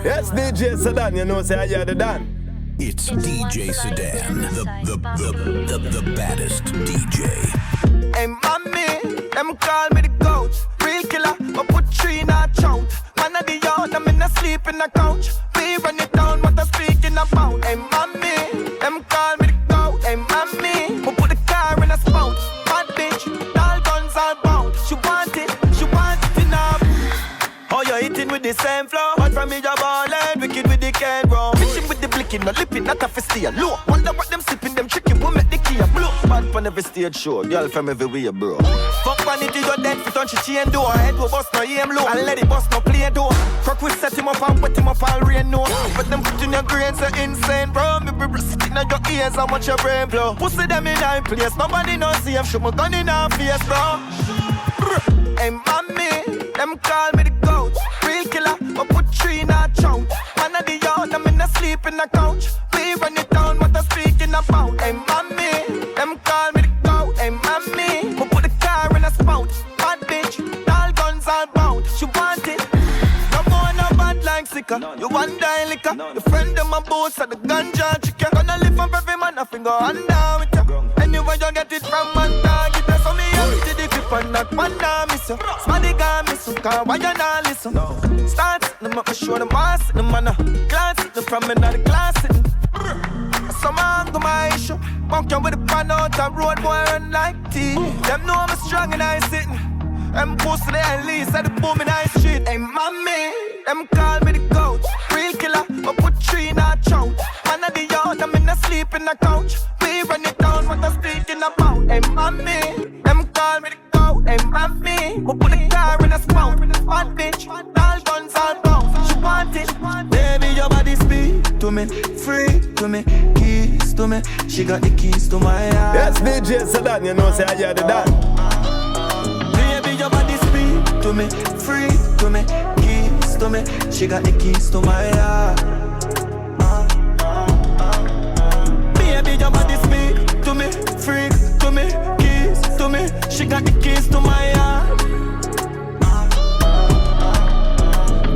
Yes, DJ Sedan, you know, say I hear the Dan. It's DJ Sedan, the baddest DJ. Hey, mommy, them call me the goat. Real killer, but put three in a chout. Man of the yard, I'm in a sleep in a couch. We run it down, what I'm speaking about. Hey, mommy, them call me the goat. Hey, mommy, we put the car in a spout. Bad bitch, all guns all bound. She want it enough. Oh, you're hitting with the same flow. But from me, you're ballin', wicked with the can bro. Fishing with the blicking, no lipping, not a Feisty. Low, wonder what them sipping, them chicken, we make the key a blow. Bad from every stage show, girl from everywhere, bro. Fuck vanity, you're dead, fit on she chain door. Head will bust no aim low, and let it bust no play door. Crook will set him up and wet him up all rain no. But them put in your grains are insane, bro. Me be sitting on your ears, how much your brain blow. Pussy them in high place, nobody knows safe. Shoot my gun in our face, bro. Hey, mommy, them call me the goat. Real killer, but put three in a chout. Man of the yard, I'm in a sleep in a couch. We run it down, what I'm speaking about. Hey, mommy, them call me the goat. Hey, mommy, we put the car in a spout. Bad bitch, all guns all bound. She want it. No more no bad like sicker. You want die liquor. Your friend them my boots at the ganja chicken. Gonna live from every man, I finger under with ya. Anyway you get it from man, target. So me empty the clip and not one down miss you. Smarty got miss you, cause why you not listen? Start them up, show them ass, the man glance them from me, not the class sitting. Some man go my issue. Monk you with the pan out and road boy run like tea. Them know I'm strong and I sitting. Them pussy they at least at the boom in high street. Hey mommy, them call me the goat. Real killer, but put three in a chout. Man of the yard, I'm in a sleep in a couch. We run it down, what I'm speaking about. Hey mommy, them call me the goat. Hey mommy, we put the car in a spout. Bad bitch, all guns all bound. She want it, baby your body speak to me, free to me, keys to me. She got the keys to my heart. Yes, DJ Sedan, you know, say I hear the Dan. Your body speak to me, free to me, keys to me. She got the keys to my heart. Baby, your body speak to me, free to me, keys to me. She got the keys to my heart.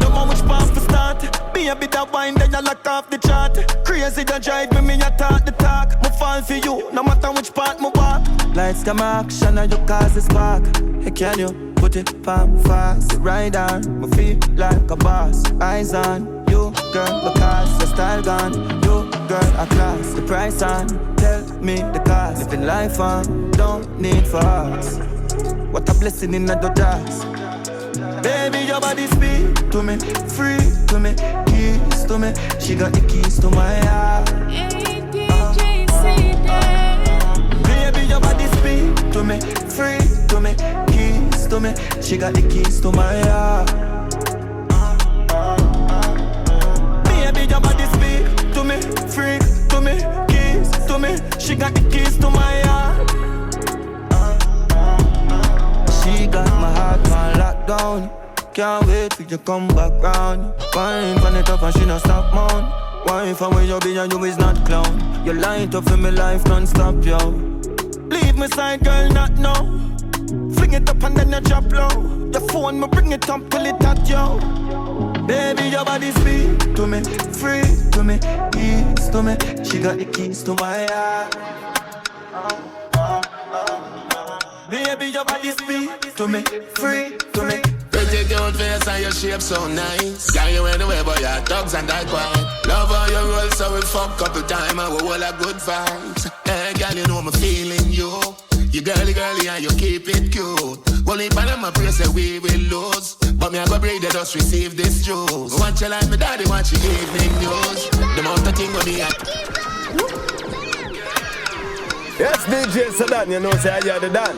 Don't know which path to start. Baby, that wine, then you lock off the chart. Crazy, you drive me, you talk the talk. Me fall for you, no matter which part me walk. Lights come action and you cause the spark. Hey, can you put it palm fast? Right on, me feel like a boss. Eyes on you, girl, because the style gone. You, girl, a class. The price on, tell me the cost. Living life on, don't need for us. What a blessing in the dust. Baby, your body speak to me, free to me, keys to me. She got the keys to my heart. Baby, your body speak to me, free to me, keys to me. She got the keys to my heart. Baby, your body speak to me, free to me, keys to me. She got the keys to my heart. She got my heart on lockdown. Can't wait for you to come back round. Wine from it up and she no stop moan. Wine from where you be and you is not clown. You light up in my life non-stop, yo. Leave me side, girl, not now. Fling it up and then you drop low. Your phone, me bring it up till it at yo. Baby, your body speak to me, free to me, keys to me. She got the keys to my heart. Baby, your body speak to me, free to me. Pretty cute face and your shape so nice. Got you anywhere but your dogs and that quiet. Love how you roll so we fuck couple time and we all a good vibes. Hey girl, you know me feeling you. You girly and you keep it cute. Only by them I pray say we will lose. But me I go break the dust, receive this juice. Want you like me daddy, watch your evening news. The most of thing will be at. Yes, DJ Sedan, you know, say I hear the Dan.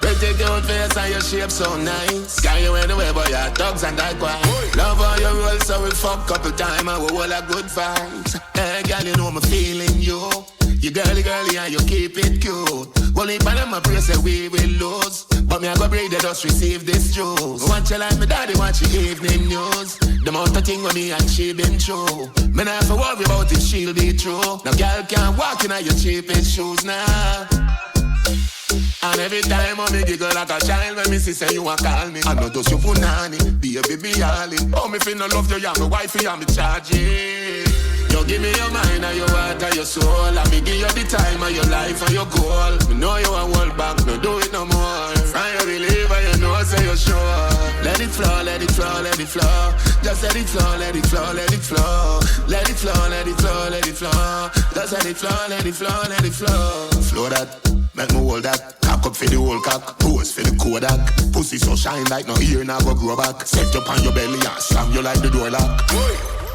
Pretty cute face and your shape so nice. Got you anywhere but your dogs and that quiet. Love how you roll so we fuck couple time and we all a good vibes. Hey girl, you know me feeling you. You girly and you keep it cute. Only by them I pray say we will lose. But me I go break the dust, receive this juice. Want you like me daddy, watch your evening news. The amount of thing with me and she been through. Me not have to worry about if she'll be true. Now girl can't walk in your cheapest shoes now. And every time I me giggle like a child when me see say you a call me. I know those you punani, baby be all in. Oh me feel no love you, you're my wife, you're me charging. You give me your mind and your heart and your soul. And me give you the time and your life and your goal. Me know you a hold back, no do it no more. From you believe and you know say you're sure. Let it flow, let it flow, let it flow. Just let it flow, let it flow, let it flow. Let it flow, let it flow, let it flow. Just let it flow, let it flow, let it flow. Flow that. Make me hold that. Cock up for the whole cock. Pose for the Kodak. Pussy so shine like no ear now go grow back. Set up on your belly and slam you like the door lock.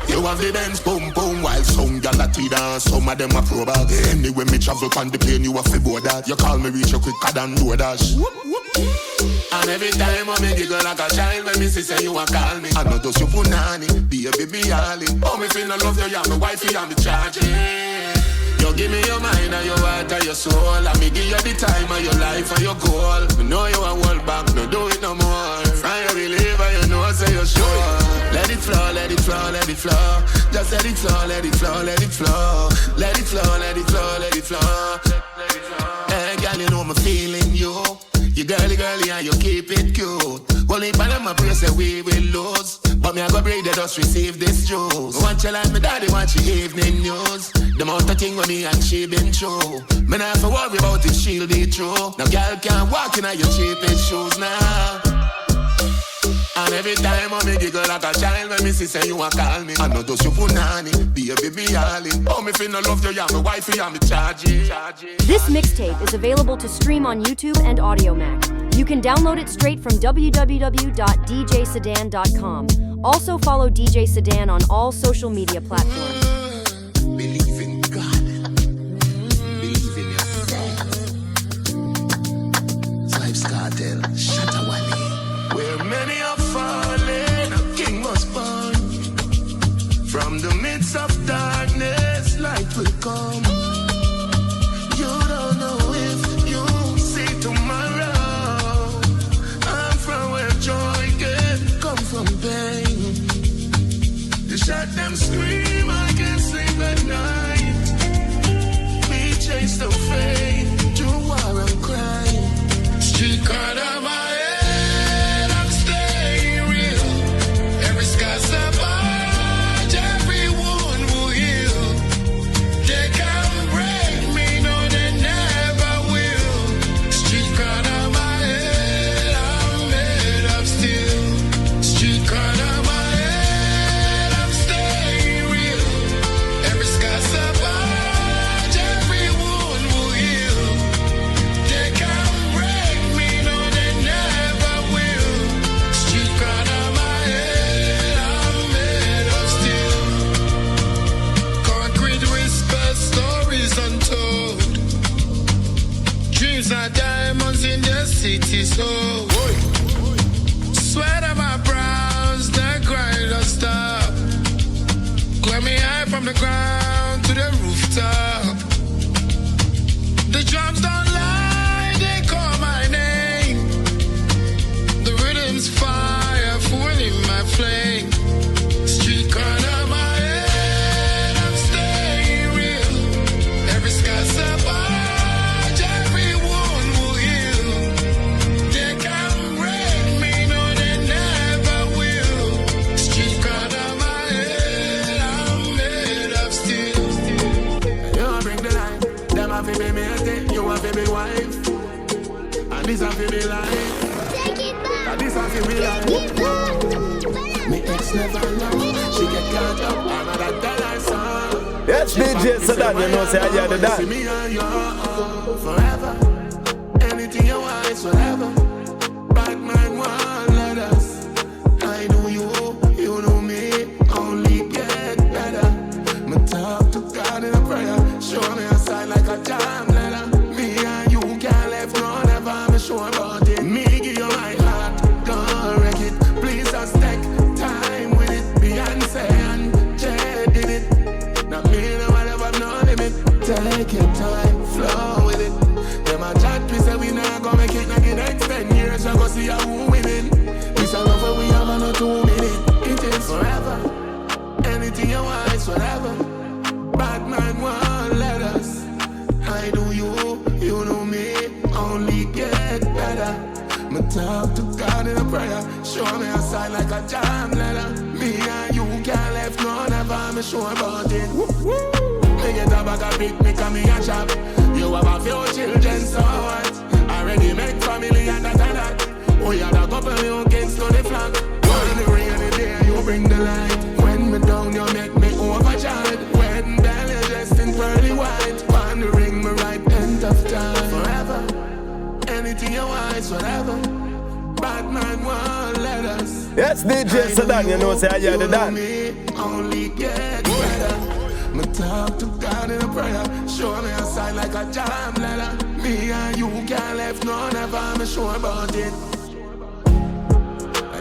You have the dance boom boom while some gyal a dance. Some of them a pro bag. Anyway me travel on the plane you have to board that. You call me reach you quicker than DoorDash. And every time I me giggle like a child when me see say you a call me. I know those you punani, baby be all in. Oh me feel no love you, you're my wife, you're me charging. You give me your mind and your heart and your soul. And me give you the time and your life and your goal. Me know you a hold back, no do it no more. From you believe and you know say you're sure. Let it flow, let it flow, let it flow. Just let it flow, let it flow, let it flow. Let it flow, let it flow, let it flow. Hey girl, you know me feeling you. You girly and you keep it cute. Well, if I my pray say we will lose. But me I go break the dust, receive this juice. Want you like me daddy, watch your evening news. The amount of thing with me and she been through. Me not have to worry about if she'll be true. Now girl can't walk in your cheapest shoes now. And every time I me giggle like a child when me see say you a call me. I know those you punani, baby be all in. Oh me feel no love you, you're my wife, you're me charging. This mixtape is available to stream on YouTube and AudioMac. You can download it straight from www.djsedan.com. Also follow DJ Sedan on all social media platforms. Believe in God. Believe in yourself. Vybz Kartel, Shatta, Wale. Where many are falling, a king was born. From the midst of darkness, light will come. You don't know if you see tomorrow. I'm from where joy can come from pain. They shot them scream, I can't sleep at night. We chase the fame, do war and crime. Street card of my head, I'm staying real. Every scar's a barge, everyone will heal. They can't break me, no they never will. Street card of my head, I'm made of steel. Street card of my head, I'm staying real. Every scar's a barge, everyone will heal. They can't break me, no they never will. Street card of my head, I'm made of steel. Concrete whisper, stories untold. Dreams are diamonds in the city, so sweat on my brows, the grind don't stop. Climb me high from the ground to the rooftop. The drums don't lie, they call my name. The rhythm's fire, fueling my flame. Street corner, my head, I'm staying real. Every scar's a barge, everyone will heal. They can't break me, no they never will. Street corner, my head, I'm made of steel. You want bring the line, them have to be mate, you want to be wife. And this have to be life. And this have to be life. Me ex never know, she get caught up, another tell her son. Yes, DJ Sedan, you know, say I hear the See dance. me and you forever. Anything you want is whatever. Bad man want let us. I know you know me. Only get better. Me talk to God in a prayer. Show me a sign like a jam letter. Me and you can't left no never. I'm sure about it. Me give you my heart, don't wreck it. Please just take time with it. Beyonce and Jay did it. Not me, no whatever, no limit. Take your time, flow with it. Them a chat, we say we not gonna make it, not get extended. God in a prayer. Show me a sign like a jam letter. Me and you can't left none of them. I'm sure about it. Me get a bag of big, me come me a chop. You have a few children, so what? Already make family and that and that. We had a couple new kids to the flag. One in the rainy day, you bring the light. When me down, you make me overjoyed. When belly dressed in pearly white. On the ring, me right end of time. Forever, anything you want, whatever. Bad man won't let us. Yes, DJ Sedan, you know, say I hear the Dan. Only get better. Me talk to God in a prayer. Show me a sign like a jam letter. Me and you can't left none of them. I'm sure about it.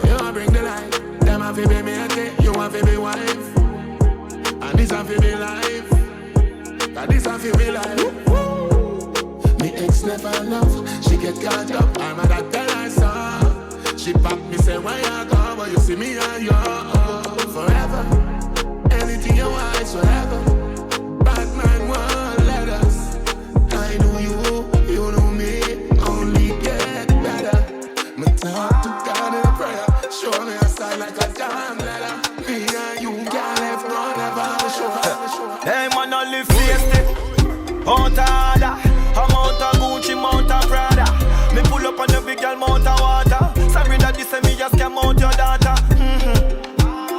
You bring the light. Them have to be me a day. You have to be wife. And this have to be life. And this have to be life. Me ex never love. She get caught up. I'm mad tell her so. She pop me say why you go. But you see me and you forever. Anything you want, whatever. Bad man won't let us. I know you, you know me. Only get better. Me talk to God in a prayer. Show me a sign like a damn letter. Me and you can't left none of us. Hey man, I live feisty. Out of order. I'm out of Gucci, mount of Prada. Me pull up on the big girl, mount of water. Sorry that this say me just came out your daughter.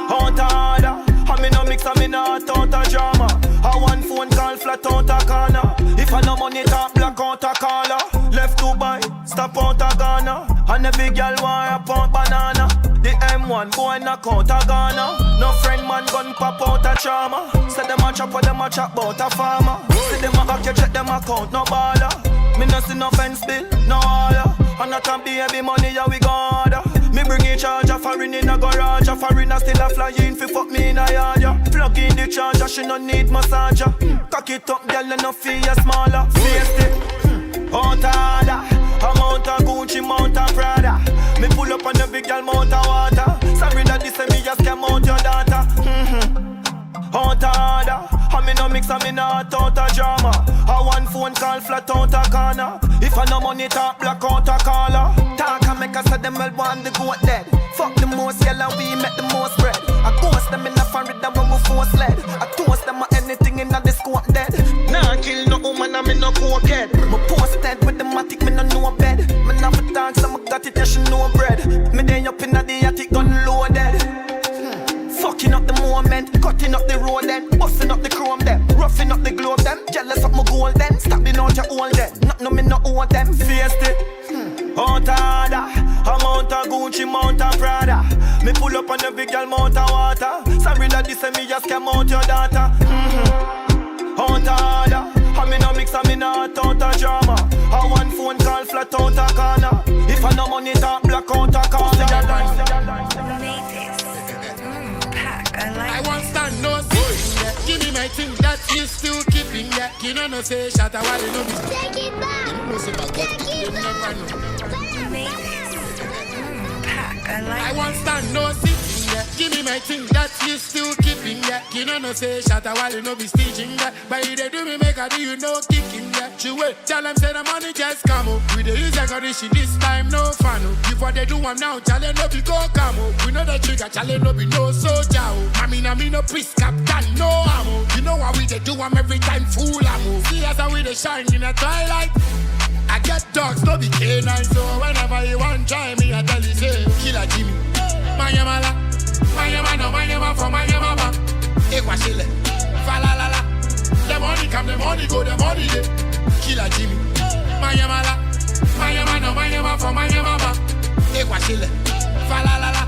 Out of order. I'm in a mix, I'm in a hot out of drama. I one phone call flat out a corner. If I no money talk, black out a caller. Left Dubai, stop out a Ghana. And the big girl want a pound banana. The M1 boy knock out a Ghana. No friend man gun pop out a charmer. Say them a chop or them a chop bout a farmer. See them a hack you check them account, no baller. Me no see no fence bill, no order. And I can be heavy money, yeah we go order. Me bring a charger, foreign in a garage. A foreigner still a fly in, fi fuck me in a yard, yeah. Plug in the charger, she no need massager. Cock it up, girl, enough for you smaller. Feisty, out of order. I'm out of Gucci, mount of Prada. Me pull up on the big girl, mount of water. Sorry that this say me just came out your daughter. Out of order. I'm in a mix, I'm in a hot out of drama. I one phone call flat out a corner. If I no money talk, black out a caller. Talk and make us say them well want the goat dead. Fuck the most yellow, we make the most bread. I ghost them in the foreign that when we force led. I toast them at anything in the scope dead. Nah, kill no woman, I'm in no cokehead. Me posted with the matic, me no know bed. Me never talk, so me got it, yeah, she know bread. Me day up in the attic, gun loaded. Fucking up the moment, cutting up the road then, busting up the chrome them, roughing up the globe them, jealous of my gold then, stabbing out your old then, not no me no owe them, feisty. Out of order, I'm out of Gucci, mount of Prada. Me pull up on the big girl, mount of water. Sorry that this say me just came out your daughter. Out of order, I'm in a mix, I'm in a hot out of drama. I one phone call flat out a corner. If I no money talk, black out a corner. I want stand no sitting there. Give me my thing that you still keeping there. You know no say Shatta while you know me. Take it back. You know say about God. You never know. I want stand no sitting there. Give me my thing that you still keeping there. You know no say Shatta while you know be stitching there. But you they do me make a do you know kicking there. She wait, tell them say the money just come up. We the use a condition this time no fun. Before they do them now, challenge no be go come up. We know the trigger, challenge no be no soldier. I mean no priest captain, no ammo. You know how we they do them every time full ammo. See us how we they shine in the twilight. I get dogs, no be canine. So whenever you want try me, I tell you say Killa Jimmy. Mayamala, Mayama no Mayama for Mayama back. Ekwa shile, falalala. The money come, the money go, the money dey. Killa Jimmy. Mayamala, Mayama no Mayama for Mayama back. Ekwa shile, falalala.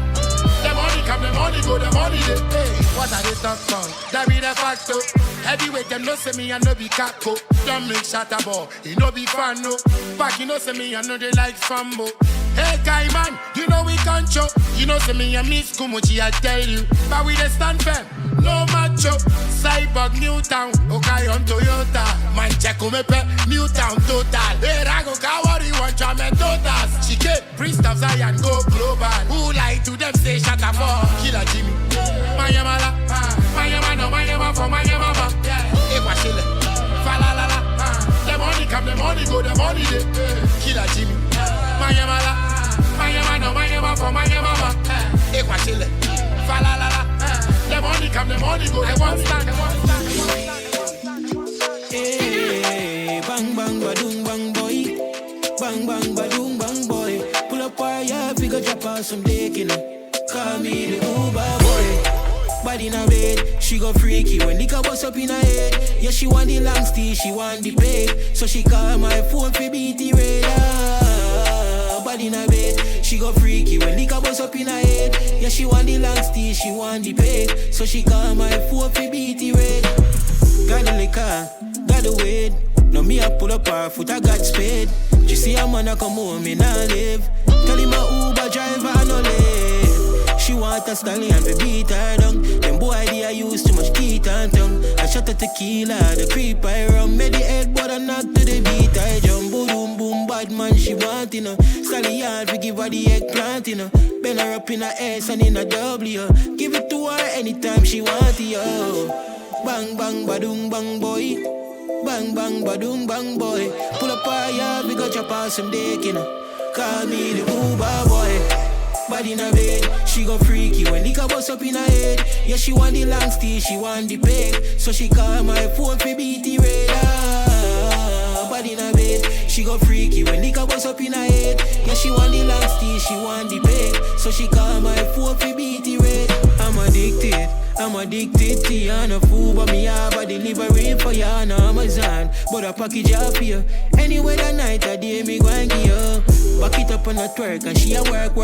The money come, the money go, the money dey. Hey, what are they talk about? That be the fact though. Heavyweight them no say me and no be Khago. Don't make Shatta ball, he no be fan no. Back you know say me and no they like fambo. Hey guy man, you know we control. You know say me and Miss Kumuchi I tell you. But we the stand firm, no macho. Cyborg Newtown, okay on Toyota. Man check me pe Newtown total. Hey Rago Kawari want to me totas. She get priest of Zion go global. Who lie to them say Shatta ball. Killa Jimmy. Mayamala, Mayama no Mayama for Mayama ba. Ekwa shile, falalala. The money come, the money go, the money dey. Killa Jimmy. Mayamala, The money go, I want stand. Hey, bang bang badung bang boy, bang bang badung bang boy. Pull up our yard, we go drop out some dick in it. Call me the Uber boy. Body in a bed, she go freaky when the car bust up in her head. Yeah, she want the long steel, she want the pay. So she call my phone for beat the radar. Body in a bed, she go freaky when the car bust up in her head. Yeah, she want the long steel, she want the pay. So she call my phone for beat the radar. Got the liquor, got the weed. Now me I pull up her foot, I got spade. She see a man I come home, me nah live. Tell him a Uber driver I no live. She want a stallion to beat her down. Them boy they I use too much teeth and tongue. I shot a tequila, the creep I rum. Made the head but I knock to the beat I jump. Boom boom bad man she want, you know. Stallion we give her the eggplant, you know. Bend her up in her ass and in a W. Give it to her anytime she want it, yo. Bang bang badung bang boy, bang bang badung bang boy. Pull up our yard, we go chop out some dick, you know. Call me the Uber boy. Body in her bed, she go freaky when the car bust up in her head. Yeah, she want the long steel, she want the peg. So she call my phone for beat the radar. Body in her bed, she go freaky when the car bust up in her head. Yeah, she want the long steel, she want the peg. So she call my phone for beat the radar. I'm addicted to you, no food, but me have a delivery for you on Amazon. But I package up for you. Anyway, that night, I day me go and give you. Back it up on a twerk, and she a work.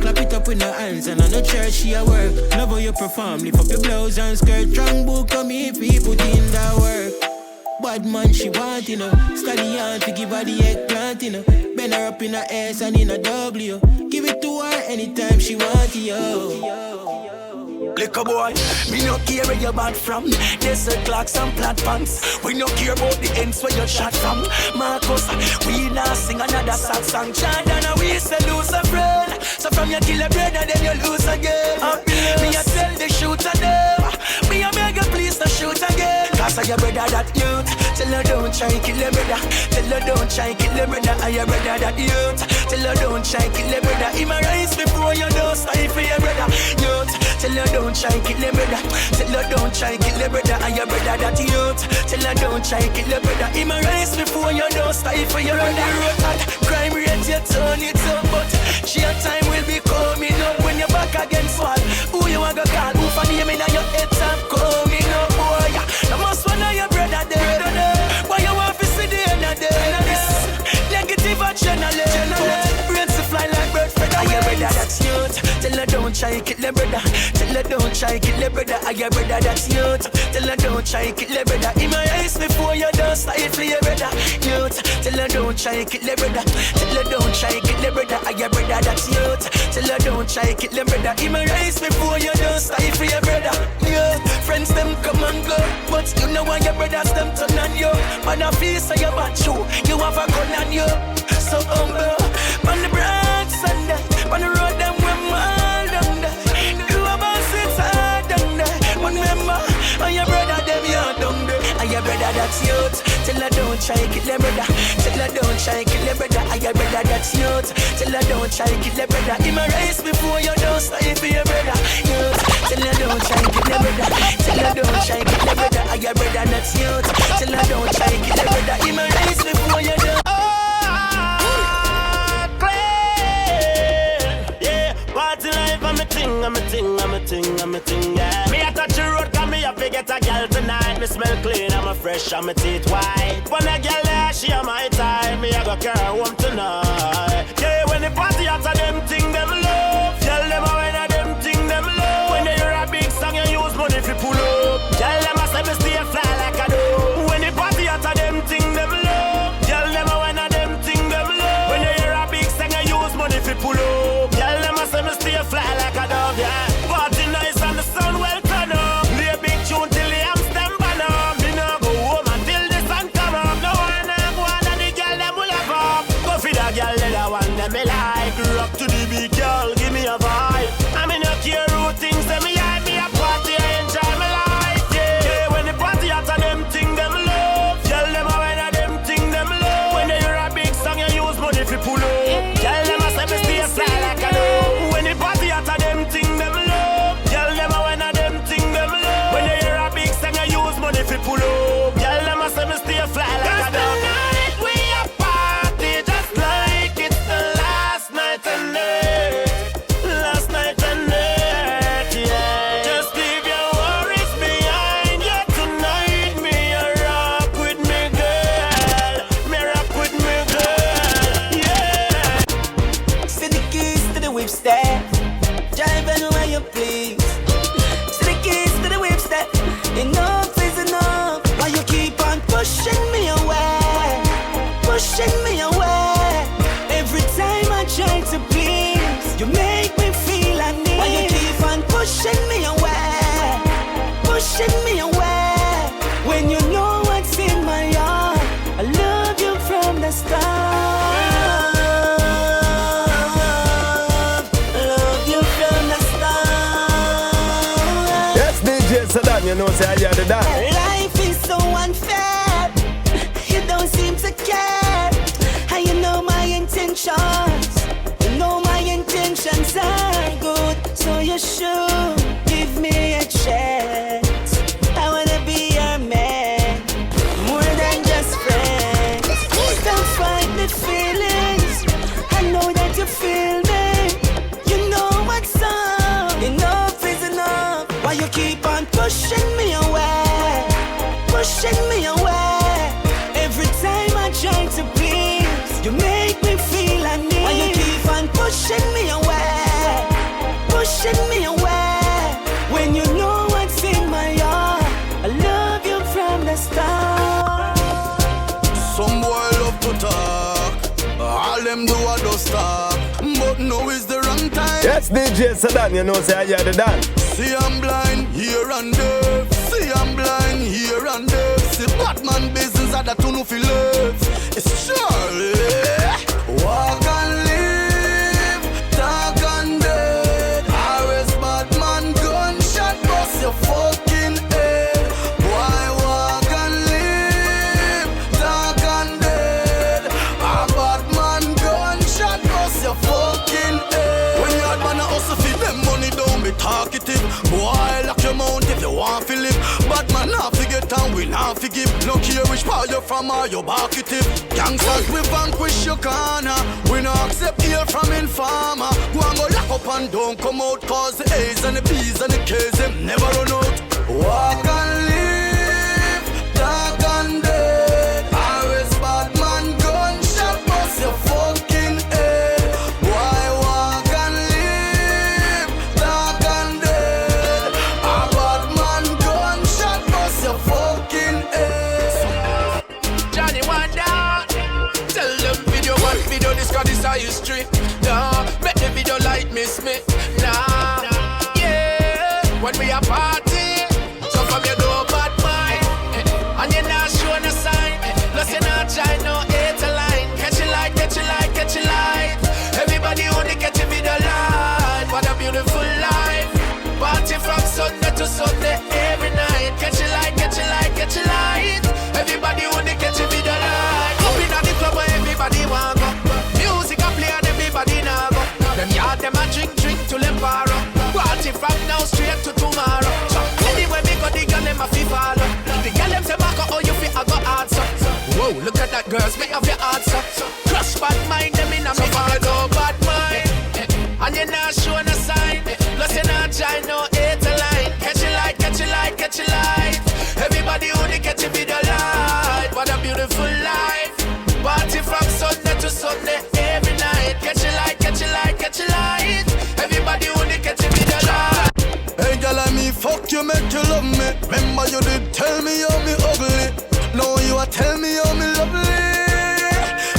Clap it up in her hands, and on the church, she a work. Love how you perform, lift up your blouse and skirt. Strong book, come here, people in that work. Bad man, she want, you know. Study on to give her the eggplant, you know. Bend her up in her ass and in a W. Give it to her anytime she want it, yo. Liquor boy, me no care where you bad from. Desert clocks and plant pants. We no care about the ends where you shot from. Marcus, we now sing another sad song. Jordan, we say lose a friend. So from your killer brother, then you lose again. Me a tell the shooter them. Me a beg you please don't shoot again. Cause I your brother that youth. Tell her don't try kill your brother. Tell her don't try kill your brother. I your brother that youth. Tell her don't try kill your brother. He my rise before you don't stay for your brother. Youth. Tell her don't try kill your brother. Tell her don't try kill your brother. I your brother that youth. Tell her don't try kill your brother. He my rise before you don't stay for your brother. Crime rate you turn it up, but your time will be coming up when you're back against wall. Who you want to call? Who for name in your head time coming up, boy? The most one of your brother there. Why you want to see the end of this? Negative action, brains to fly like bird feather. I your brother that's youth. Tell her don't try kill your brother. Tell her don't try kill your brother. I your brother that's youth. Tell her don't try kill your brother. In my eyes before you don't stay for your brother. Youth. Tell her don't try kill your brother. Tell her don't try kill your brother. I your brother that's youth. Tell her don't try kill your brother. In my eyes before you don't stay for your brother. Youth. Friends them come and go, but you know why your brothers them turn on you. Man a face of your bad shoe, you have a gun on you. So humble, on the bright Sunday, on the road them we all down there. You have a sit hard down there. One member, and your brother them you down there. And your brother that's youth. Tell her don't try kill your brother. Tell her don't try kill your brother. And your brother that's youth. Tell her don't try kill your brother. In my race before you don't stay for your brother. Youth. Tell her don't try kill your brother. Tell her don't try kill your brother. And your brother that's youth. Tell her don't try kill your brother. In my race before you don't. I'm a thing, yeah. Me a touch the road, cause me a forget a girl tonight. Me smell clean, I'm a fresh, and my teeth white. When a girl there, she a my time. Me a go carry her home tonight. Yeah, when the party out of them thing, them love. Tell them how when a them thing, them love. When they hear a big song, you use money if you pull up. Tell them I say me stay fly like a dove. When the party out of them thing, them love. Tell them how when a them thing, them love. When they hear a big song, you use money if you pull up. Tell them I say me stay fly like a dove, yeah. Party nice and the sun well turn up. Play a big tune till the amps them burn up. Me no go home until the sun come up. No one go on and the girl them will have up. Go for the girl that I want them me like. Rock to the step. Drive anywhere you please. To the keys to the whip step. Enough is enough. Why you keep on pushing me away? Pushing me away. Every time I try to please, you make me feel I need. Why you keep on pushing me away? Pushing me away. When you know what's in my heart, I love you from the start. Love you from the start. Yes, DJ Sadan, you know, say I hear the dance. Life is so unfair. You don't seem to care. And you know my intentions. You know my intentions are good. So you should give me a chance. I wanna be your man, more than just friends. Don't fight the feelings. I know that you feel me. You know what's up. Enough is enough. Why you keep on pushing me away? Pushing me away. Every time I try to please, you make me feel I need. Why you keep on pushing me away? Pushing me away. When you know what's in my heart, I love you from the start. Some boy love to talk. All them do are just talk. But now is the wrong time. Yes, DJ Sadan, you know, say I hear the dance. See I'm blind here and there. See I'm blind here and there. See Batman business at the tune of love. It's Charley. Walk and live, talk and dead. Arrest Batman, gunshot, bust your fucking head. Why walk and live, talk and dead. A Batman, gunshot, bust your fucking head. When you had man a hustle feed them money, don't be talkative. Boy, lock your mouth if you want to live. Batman not forget and we not forgive. No care which part you're from or you're barkative. Gangsters we vanquish your corner. We no accept here from informer. Go and go lock up and don't come out. Cause the A's and the B's and the K's them never run out. Walk and live, talk and dead. Arrest Batman, gunshot, bust your fucking head. Why walk and live, talk and dead. A Batman, gunshot, bust your fucking head. Johnny Wonder, tell them video one video, this got this our history. Nah, make the video like Miss Me. Nah, yeah, when we a party, so from your door bad mind, and you're not showing a sign. Plus you're not trying no hate a line. Catch it light, catch it light, catch it light. Everybody only catch a video light. What a beautiful life. Party from Sunday to Sunday every night. Catch it light, catch it light, catch it light. Everybody only catch a video light. Up in the club where everybody want go. Music a play and everybody now go. Them yard them a drink till them borrow. Party from now straight to tomorrow. So anyway me go the girl them a fi follow. The girl them say Marco, oh you fi a go hard so. Whoa, look at that girls, make up your heart so. Crush bad mind them in a me heart. No bad mind, and you not showing a sign. Plus you not trying no hate a line. Catch it light, catch it light, catch it light. Everybody only catch a video light. What a beautiful life. Party from Sunday to Sunday every night. Catch it light, catch it light, catch it light. Everybody only catch a video light. Hey girl, I me fuck you, make you love me. Remember you did tell me how me ugly. Now you a tell me how me lovely.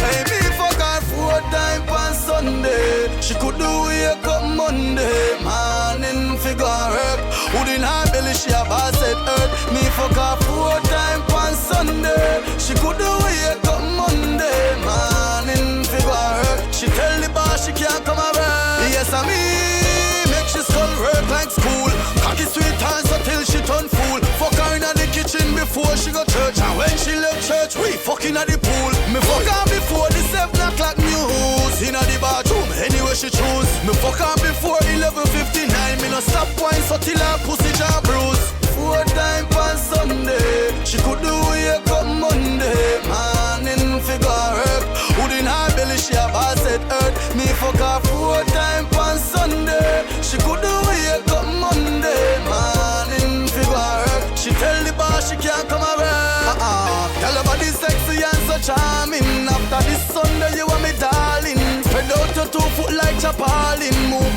Hey me fuck her 4 times on Sunday. She could do wake up Monday. Morning figure work. Hood in her belly she a boss at earth. Me fuck her 4 times on Sunday. She could do wake up Monday. Morning figure work. She tell the boss she can't come around. Yes I me make she skull work like school. Cocky sweet hands until she turn fool. Fuck her in the kitchen before she go church. And when she left church, we fucking at the pool. Me fuck her before the 7 o'clock news. In the bathroom, anyway she choose. Me fuck her before 11:59. Me no stop wine so till her pussy jaw bruise. 4 times on Sunday. She could do wake up Monday. Morning figure work. Hood in her belly she a boss at earth. Me fuck her 4 times on Sunday. She could do wake up Monday. Morning figure work. She tell the boss she can't come around. Tell her body sexy and so charming. After this Sunday you want me darling. Spread out your 2 foot like Chapalin. Move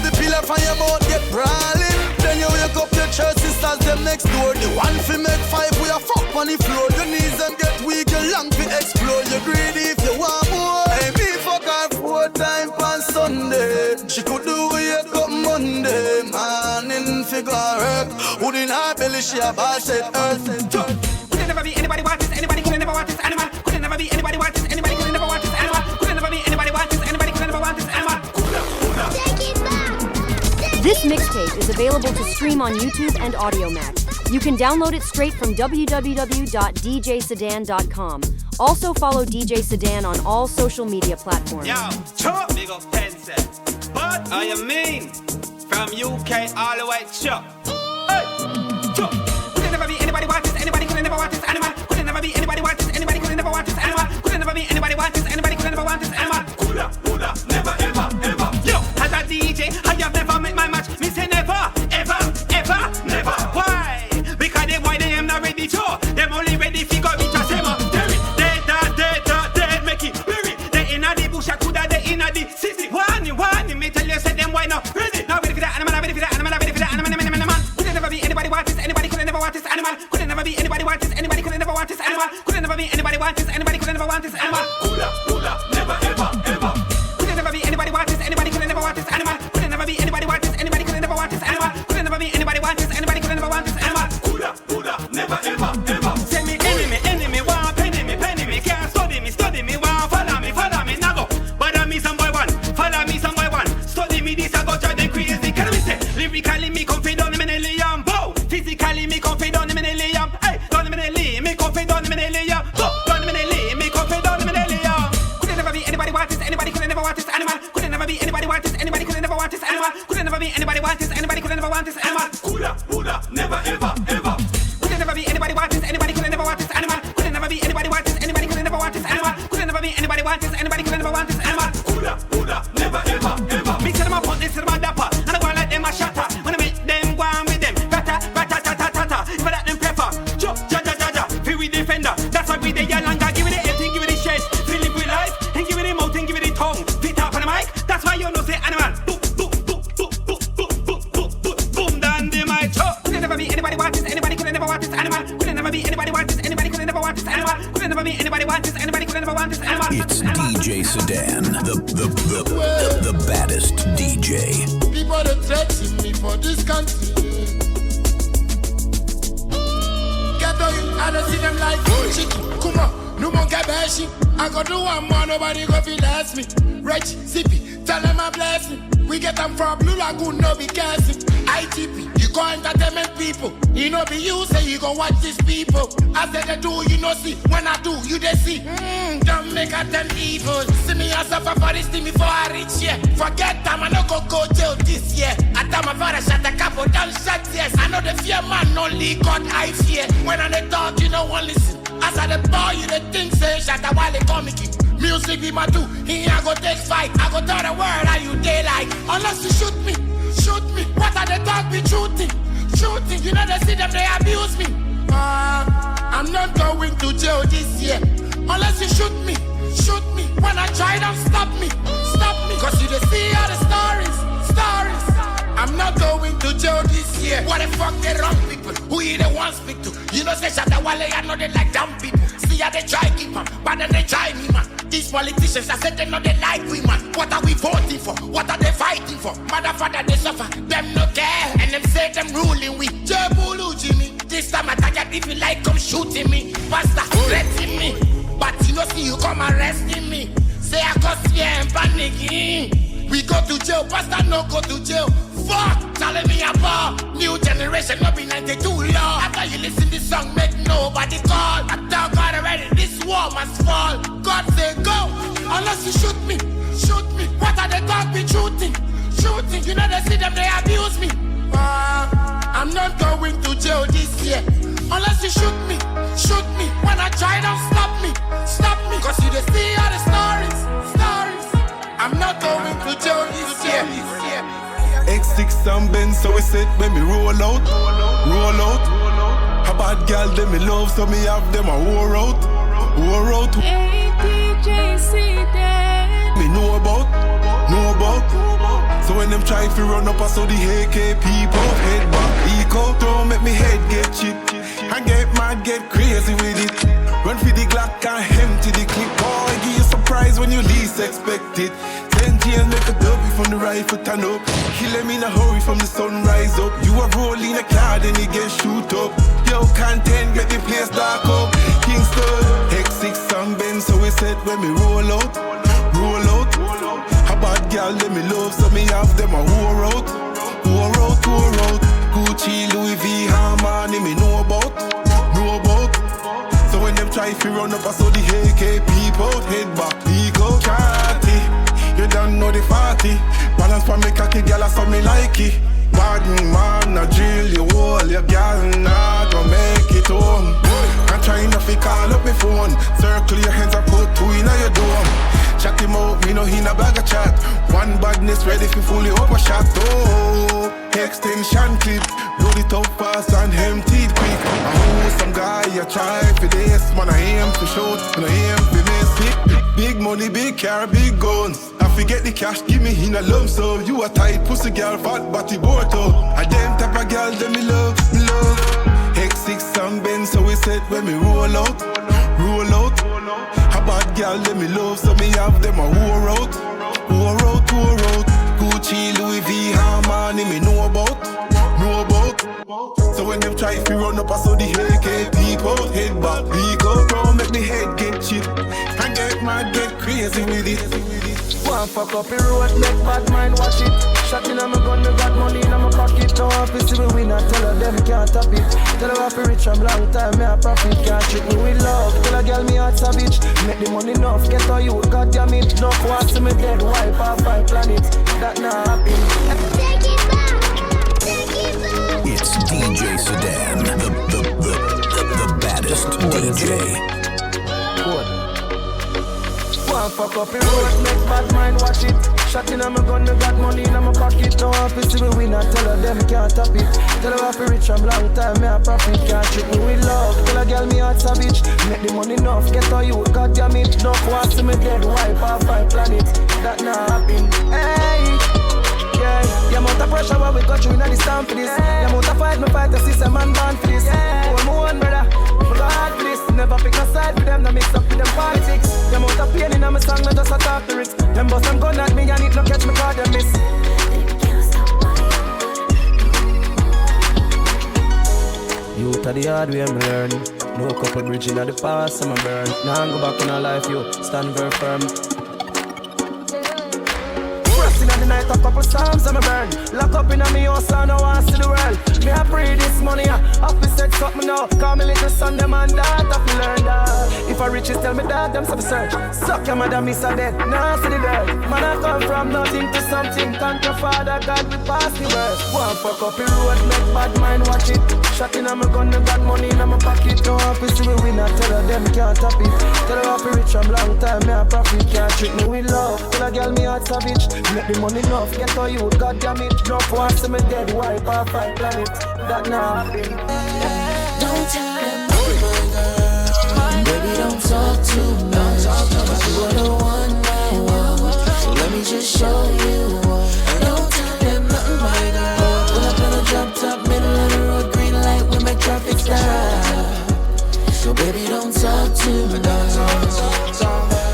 off and your boat get brawling. Then you wake up your church sisters them next door. The one fi make 5 we a fuck on the floor. Your knees them get weak, you long fi explore. You greedy if you want more. Hey, me fuck her 4 times on Sunday. She could do wake up Monday. Morning figure work. Hood in her belly she a ball said earth. Could never be anybody want this, anybody could never want this animal. Could never be anybody want this, anybody could never want this animal. Could never be anybody want this, anybody could never want this animal. Take it back. This mixtape is available to stream on YouTube and AudioMac. You can download it straight from www.djsedan.com. Also follow DJ Sedan on all social media platforms. Yo, chop, big up 10 cents. But I mean, from UK all the way, chop. Hey, chop. Could never be anybody want this, anybody could never want this animal. Could never be anybody want this, anybody could never want this animal. Could never be anybody want this, anybody could never want this animal. Coulda, never, ever, ever. Yo, as a DJ, I have never met my match. Me say never, ever, ever, never. Why? Because they why they am not ready to. Them only ready fi go reach a sema. Dead, make it bury. They inna the bush, I coulda they inna the city. One, me tell you say them why not ready. Now ready for that animal, ready for that animal, ready for that animal. Could never be anybody want this, anybody could never want this animal. Could never be anybody want this, anybody could never want this animal. Could never be anybody want this, anybody could never want this animal. Coulda, never, ever, ever. Could never be anybody want this, anybody could never want this animal. Could never be anybody want this, anybody could never want this animal. Could never be anybody want this, anybody could never want this animal. Coulda, never, ever, ever. Say me enemy, want penny me, can't study me, want follow me, now go. Bother me some boy one, follow me some boy one. Study me this, I go try them crazy. Can me say, lyrically me confident on me Neilm, bow. Physically me confident on me Neilm, hey, on me Neilm, me confident on me Neilm, go. On me Neilm, me confident on me Neilm. Could never be anybody want this, anybody could never want this animal. Could never be anybody want this, anybody could never want this animal. Could never be anybody want this, anybody could never want this animal. Coulda, never, ever, ever. Could never be anybody want this, anybody could never want this animal. Could never be anybody want this, anybody could never want this animal. Could never be anybody want this, anybody could never want this animal. Coulda, never, ever, ever. Me tell them about this, tell them dapper, and I go like them a shatter. When I make them go on with them, rata. If I let them prefer, ja, feel we defender. That's why we the young longer. Give it the everything, give it the chest. Fill it with life, and give it the mouth, and give it the tongue. Fit up on the mic, that's why you know say animal. Boom, down the mic. Could never be anybody want this, anybody could never want this animal. Could never be anybody want this, anybody could never want this animal. Could never be anybody want this, anybody could never want this animal. It's DJ Sedan, the baddest DJ. People that threaten me for this country. Get on, I don't see them like chicken. Come on, no more gabashi. I go do one more, nobody go feel ask me. Rich, zippy, tell them I bless me. We get them from Blue Lagoon, no be casting. ITP, you go entertainment people. You know be you say you go watch these people. I say they do, you know see. When I do, you they see. Don't make a them evil. See me as suffer for this thing before I reach here. Forget time, I no go jail this year. I tell my father Shatta Cabra down shut yes. I know the fear man only God I fear. When I they talk, you no one listen. As I the boy, you the think say Shatta Wale comic. Music be my do. Here I go take fight. I go tell the world how you daylight. Unless you shoot me. What are they talk me shooting? You know they see them, they abuse me. I'm not going to jail this year. Unless you shoot me. When I try, don't stop me. Cause you they see all the stories. I'm not going to jail this year. What the fuck they wrong people? Who you the one speak to? You know say Shatta Wale, I know they like dumb people. See how they try keep them, but then they try me man. These politicians, I said they know they like we man. What are we voting for? What are they fighting for? Motherfucker they suffer, them no care. And them say them ruling we. Jebulu Jimmy. This time I tell you if you like come shooting me. Pastor threatening me. But you know see you come arresting me. Say I cause fear and panicking. We go to jail, pastor no go to jail. Fuck, telling me about new generation, no be 92 law. After you listen this song, make nobody call. I tell God already, this war must fall. God say go, unless you shoot me. What are they talk me shooting? You know they see them, they abuse me. I'm not going to jail this year. Unless you shoot me. When I try, don't stop me. Cause you they see all the stories. I'm not going to jail this year. X6 and Benz, so we said when me roll out. A bad girl, them me love, so me have them a wore out. ATJC, Me know about. So when them try to run up, I saw the AK people. Head back, eco, don't make me head get chip. I get mad, get crazy with it. Run for the Glock and empty the clip. Boy, give you a surprise when you least expect it. 10 G's make a dubby from the rifle turn up. Kill them in a hurry from the sunrise up. You a roll in a car, then you get shoot up. Yo, content, get the place dark up. Kingston, X6 and Ben, so we set when me roll out. Roll out. A bad girl, let me love, so me have them a whore out. Whore out, whore out. Gucci, Louis V, Armani, me know about. Know about. So when them try to run up, I saw the AK people. Head back, peek out. Chatty, you don't know the party. Balance for me cocky, girl, I saw me like it. Bad man, I drill you all. Your girl not gonna make it home. I'm trying to call up my phone. Circle your hands and put two in your dome. Chat him out, me know he in a bag of chat. One badness ready for fully overshot. Oh, extension clip. Roll it up fast and empty it quick. I know some guy you try for this. Man, I aim for shoot, and I aim for miss it. Big money, big car, big guns. I forget the cash, give me in a lump sum. You a tight pussy girl, fat body borto. I them type of girl that me love, me love. X6 and Ben, so we set when me roll out, roll out. A bad girl let me love, so me have them a whore out, whore out, whore out. Gucci, Louis V, Armani, me know about, know about. So when them try to run up, I saw the AK people. Head back, peek out, don't make me head get shit. I get mad, get crazy with it. One fuck up the road, make bad mind watch it. Shot in my gun, me got money in my pocket. No office to me winner, tell her them can't top it. Tell her I rich from long time, me a profit. Can't treat me with love, tell a girl me heart savage. Make the money enough, get her you, goddamn it. No watch to me dead, wipe off 5 planets. That not happen. Take it back, take it back. It's DJ Sedan, the baddest DJ. One fuck up the road, make bad mind watch it. Shot in my gun, me got money in my pocket. No office to me winner, tell her them can't top it. Tell her I rich from long time, me a profit. Can't treat me with love, tell a girl me heart savage. Make the money enough, get her you, goddamn it. No watch to me dead, wipe off 5 planets. That not happen, hey. Yeah, the amount of pressure what we got you in the stand for this. The amount of fight me fight, the system and born for this. Hold me one brother, me go hard for this. Never pick a side with them, no mix up with them politics. The amount of pain in my song, no just a talk the risk. Them bust them gun at me and it no catch me cause them miss. Youth of the hard way me learn. No couple bridge in the past, I'm a burn. Now go back in our life, you stand very firm. In the night, a couple psalms I'm a burn. Lock up in a me house, I know I see the world. Me I pray this money, up to set something now. Call me little son, them and that, I feel learn that. If I riches, tell me that, them some search. Suck your mother, miss a dead, now see the dirt. Man, I come from nothing to something. Thank your father, God, we pass the worst. One fuck up the road, make bad mind watch it. Shot in my gun, got money in my pocket. No office to me winner, tell her them can't top it. Tell her I feel rich from long time, me a profit. Can't treat me with love, tell a girl me heart savage. Make the money enough, get her you, goddamn it. No force to me dead, wipe off 5 planets. That not happen. Don't tell them, oh my girl. Baby, don't talk too much. You are the one I want, so let me just show you. Don't tell them nothing, my girl. Pull up on a drop top, middle of the road, green light, we make traffic stop. So baby, don't talk too much.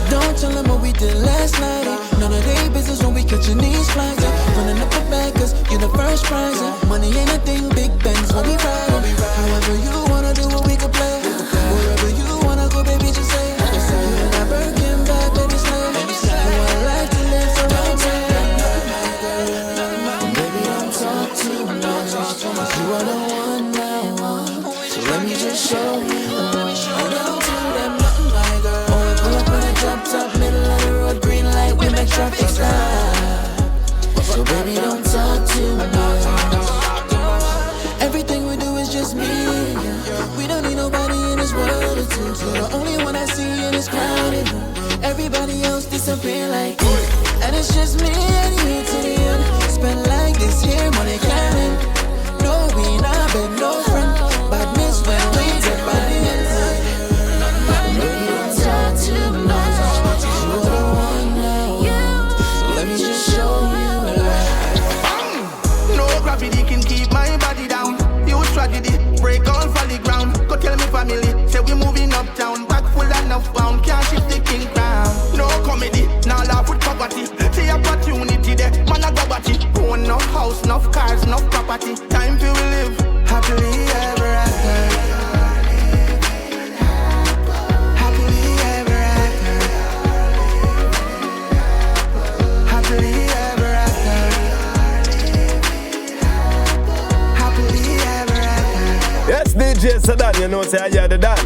Don't tell them what we did last night. None of their business when we catching these flights. Running up the bag cause you're the first prize. Money ain't a thing, big bands when we ride. However you wanna do what we can play. Wherever you wanna go, baby, just say. You and I Birkin back, baby, slay. I like to live so don't say. Baby, don't talk too much. You are the one I want, so let me just show you. Don't tell them nothing, my girl. Pull up on a drop top, middle of the road, green light, we make traffic stop. So baby, don't talk too much. Everything we do is just me. We don't need nobody in this world or two. You're the only one I see in this crowded room. Everybody else disappear like you. And it's just me and you to the end. Spend like this here, money counting. No, we not been no friend. But miss when we get by the end. Baby, don't talk too much. You're the one I want, so let me just show you. enough pound, can't shift the king crown. No comedy, now laugh with poverty. See opportunity there, man I go batty. Own enough house, enough cars, enough property. Time to live happily ever after. Happily ever after. Happily ever after. Happily ever after. Yes, DJ Sedan, you know, say I hear the Dan.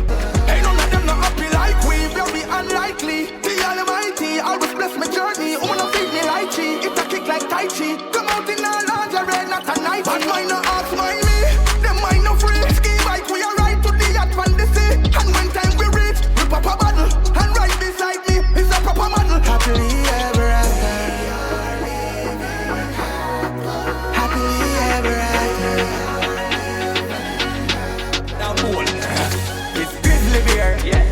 Ain't none of them not happy like we, very unlikely. The Almighty always bless my journey. Wanna feed me like chi, it a kick like Tai Chi. Come out in a lingerie, not a night. But mine no ask, mind me, them mine no free. Ski bike, we are right to the yacht from the sea. And when time we reach, we pop a bottle. And right beside me is a proper model. Happily ever after. Happily ever after. Now bold, it's Gryzzlybear, yeah.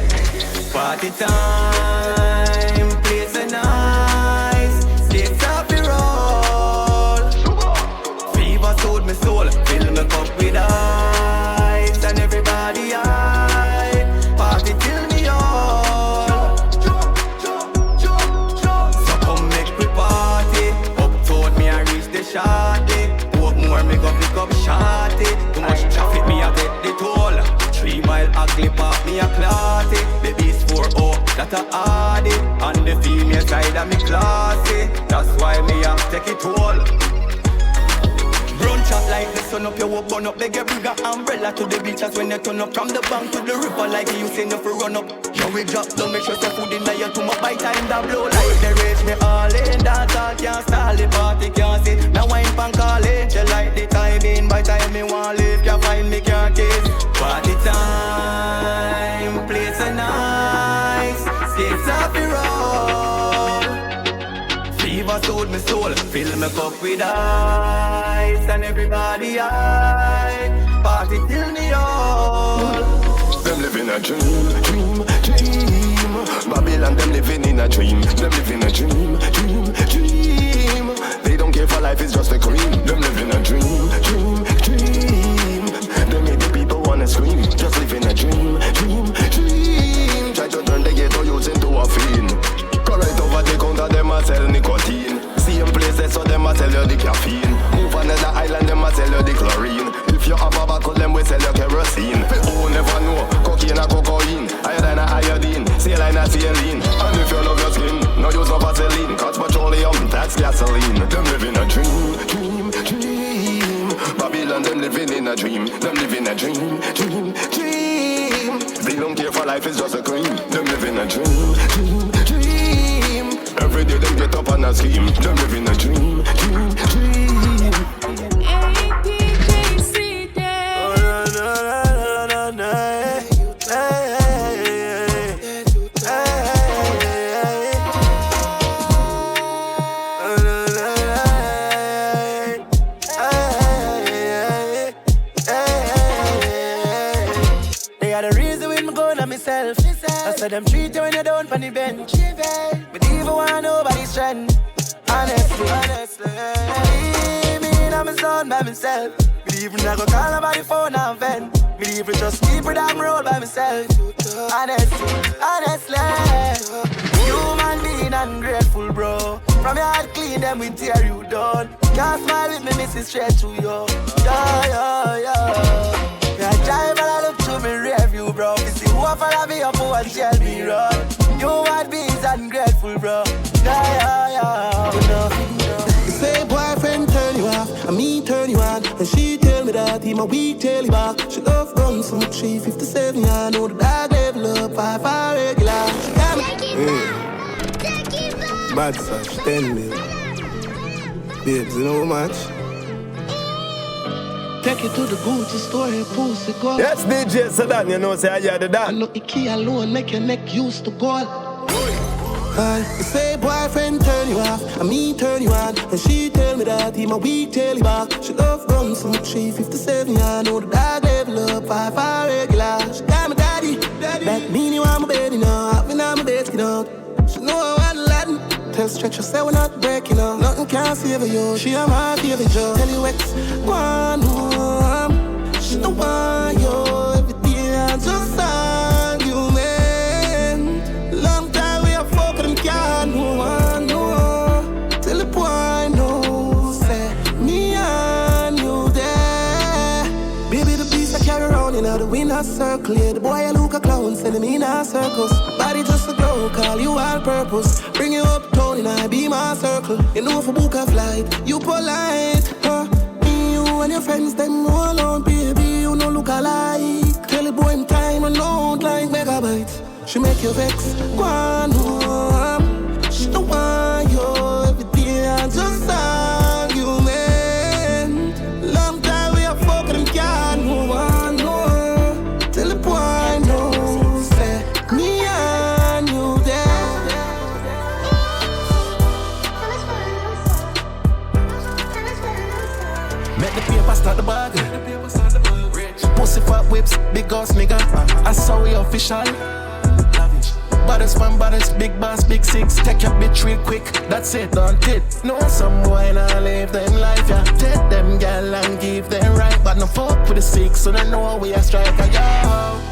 Party time, place a nice, sticks up the roll. Fever sold me soul, fill me cup with ice, and everybody high. Party till me all. So come make me party. Up told me I reach the shawty. Walk more, me go pick up shawty. Too much traffic, me I get the toll. 3 mile ugly pop, me a clotty. Baby's 4-0, that a hardy. On the female side of me classy. That's why me a take it all. Brunch up like the sun up, you walk burn up. They get bigger umbrella to the beach as when you turn up. From the bank to the river like you say no for run up. Yo, we drop down, make sure the food in there to my bite time that blow like the rage. Me all in, dancehall can't stall the party, can't see. Now wine pan call it, you like the timing. By time me want live, can't find me, can't kiss. Party time, place a nice, skates off the road. Fever sold me soul, fill me cup with ice, and everybody high. Party till me all. Them living a dream, dream, dream. Babylon, them living in a dream. Them living a dream, dream, dream. They don't care for life, it's just a cream. Them living a dream, dream, dream. They make the people wanna scream. Just living a dream, dream, dream. Try to turn the ghetto youths into a fiend. Go right over the counter, them a sell nicotine. Same places, so them a sell you the caffeine. Move another island, them a sell you the chlorine. If you have a buckle, them we sell you kerosene. People never know, cocaine or cocaine. Iodine or iodine, saline or saline. And if you love your skin, no use no Vaseline. Cause petroleum, that's gasoline. Them living a dream, dream, dream. Babylon, them living in a dream. Them living a dream, dream, dream. They don't care for life, it's just a cream. Them living a dream, dream, dream. Every day them get up on a scheme. Them living a dream, dream, dream. I said them treat you when you're down on the bench. But even want nobody's strength. Honestly, me I'm a son by myself. Believe me, I go call nobody phone and vent. Believe me, just keep it down road by myself. Honestly, human being ungrateful, bro. From your heart clean, them we tear you down. Can't smile with me, miss it straight to you. I drive and I look through me rear view, bro. You see who follow me up, who and tell me run. Human beings ungrateful, bro. Say boyfriend turn you off, and me turn you on. And she tell me that he my weak tail back. She love guns from 357, yeah. I know the dog level up, 5 regular. She got me. Take it back. Bad sash, 10 mil. Babes, you know how much? Take it to the Gucci store and pussy gold. Yes, DJ Sedan, you know, say I hear the Dan. I know the key alone make your neck used to gold. Say boyfriend turn you off, and me turn you on. And she tell me that he my weak tail back. She love guns from 357, yeah. I know the dog level up, 5 regular. She got me daddy. That mean you want my baby now. I've been on my bed skin out. She know I want Laden. Tell stretch her say we're not breaking up. Nothing can save you. She a my favorite joke. Tell you ex, go on home. She don't want you. Every day I just argument. of the winner's circle. Yeah, the boy I look a clown, send him in a circus. Body just a glow, call you all purpose. Bring you up town and I be my circle. You know for book a flight, you polite. Me, you and your friends, them roll on, baby, you know look alike. Tell the boy in time and don't like megabytes. She make you vex, go on home. She don't want you every day and just argument. Long time we are fucking and can't move on, no. Tell the boy no, say me and you there. Make the paper start the bag. Pussy fat whips, big ass nigga. I saw we official. Baddest man, baddest, big boss, big six. Take your bitch real quick, that's it, don't it? No, some boy not live them life, yeah. Take them gal and give them right. But no fuck with the six, so they know we a striker, yo.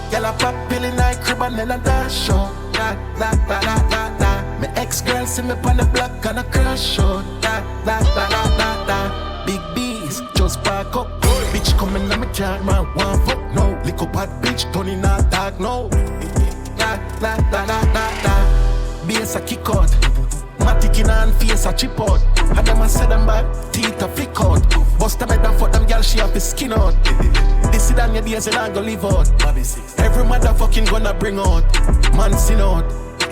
Gal a pop pill in my crib and then a dash show. Da, da, da, da, da, da. My ex-girl see me on the block and a crash show. Da, da, da, da, da, da. Big B's, just park up. Bitch coming on my car, man, one fuck, no. Lick up hot bitch, turn in a dog, no. Da, da, da, da, da, da. Bass a kick out. Matic in and face a chip out. And them a say them back, teeth a flick out. Bust a bed and fuck them girl, she have to skin out. This is down your days and I go live out. Every motherfucking gonna bring out. Man sin out.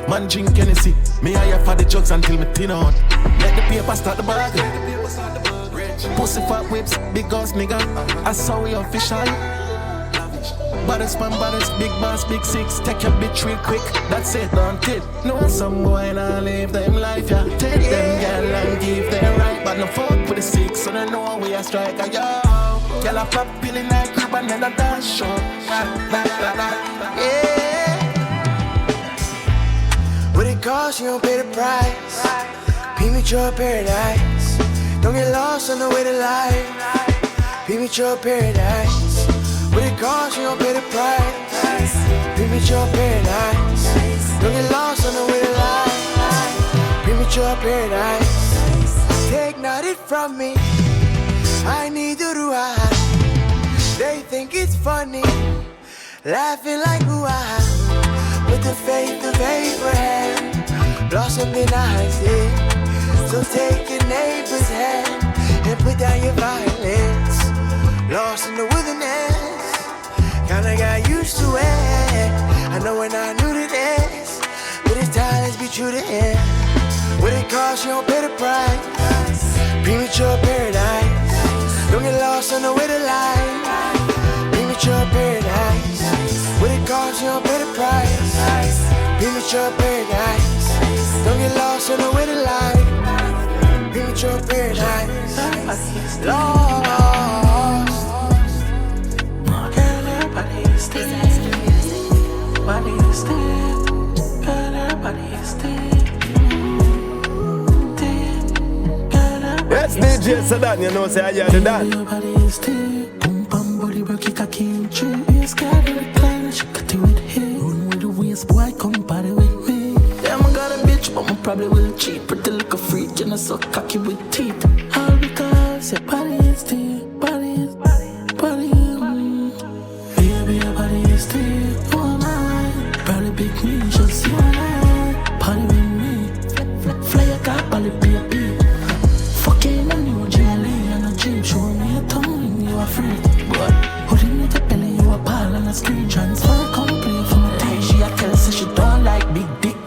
Man drink Hennessy. Me hire for the drugs until me thin out. Let the paper start the bag. Pussy fat whips, big ass nigga. I saw we official. Baddest man, baddest, big boss, big six. Take your bitch real quick, that's it, don't it? No, some boy not live them life, yeah. Take them gal and give them right. But no fuck with the six, so they know we a striker, yo. Gal a pop pill in like crib and then a dance show. Yeah. What it costs, you don't pay the price. Premature paradise. Don't get lost on the way to life. Premature paradise. What it costs, you don't pay the price. Premature paradise. Don't get lost on the way to life. Premature paradise. Take nothing from me. I need you to hide. They think it's funny, laughing like who I. With the faith of Abraham blossomed in Isaac. So take your neighbor's hand and put down your violence. Lost in the wilderness, kinda got used to it. I know when I knew to this, but it's time, let's be true to it. What it costs, you don't pay the price. Premature paradise. Don't get lost on the way to life. Premature paradise. What it costs, you don't pay the price. Premature paradise. Don't get lost on the way to life. Premature paradise. Lost. Girl, everybody is dead. Body is dead. Girl, everybody is dead. Yes, DJ Sadan, you know, say I hear the Dan. Everybody is dead. Boom, bam, body work, it a king tree. Yes, God, recline, she cut it with hair. Run with the waist, boy, come party with me. Yeah, I got a bitch, but I probably will cheat. Pretty like a freak, and I so cocky with teeth. All because your body is dead. Body is, body is. Baby, your body is dead. Oh, my. Probably big me, just see my life. Party with me. Fly a car, body, baby. Fucking a new jelly and a jeep. Show me a tongue, you are free. But holding it up belly, you a pal and a screen. Transfer complete from a day. She a tell say she don't like big dick.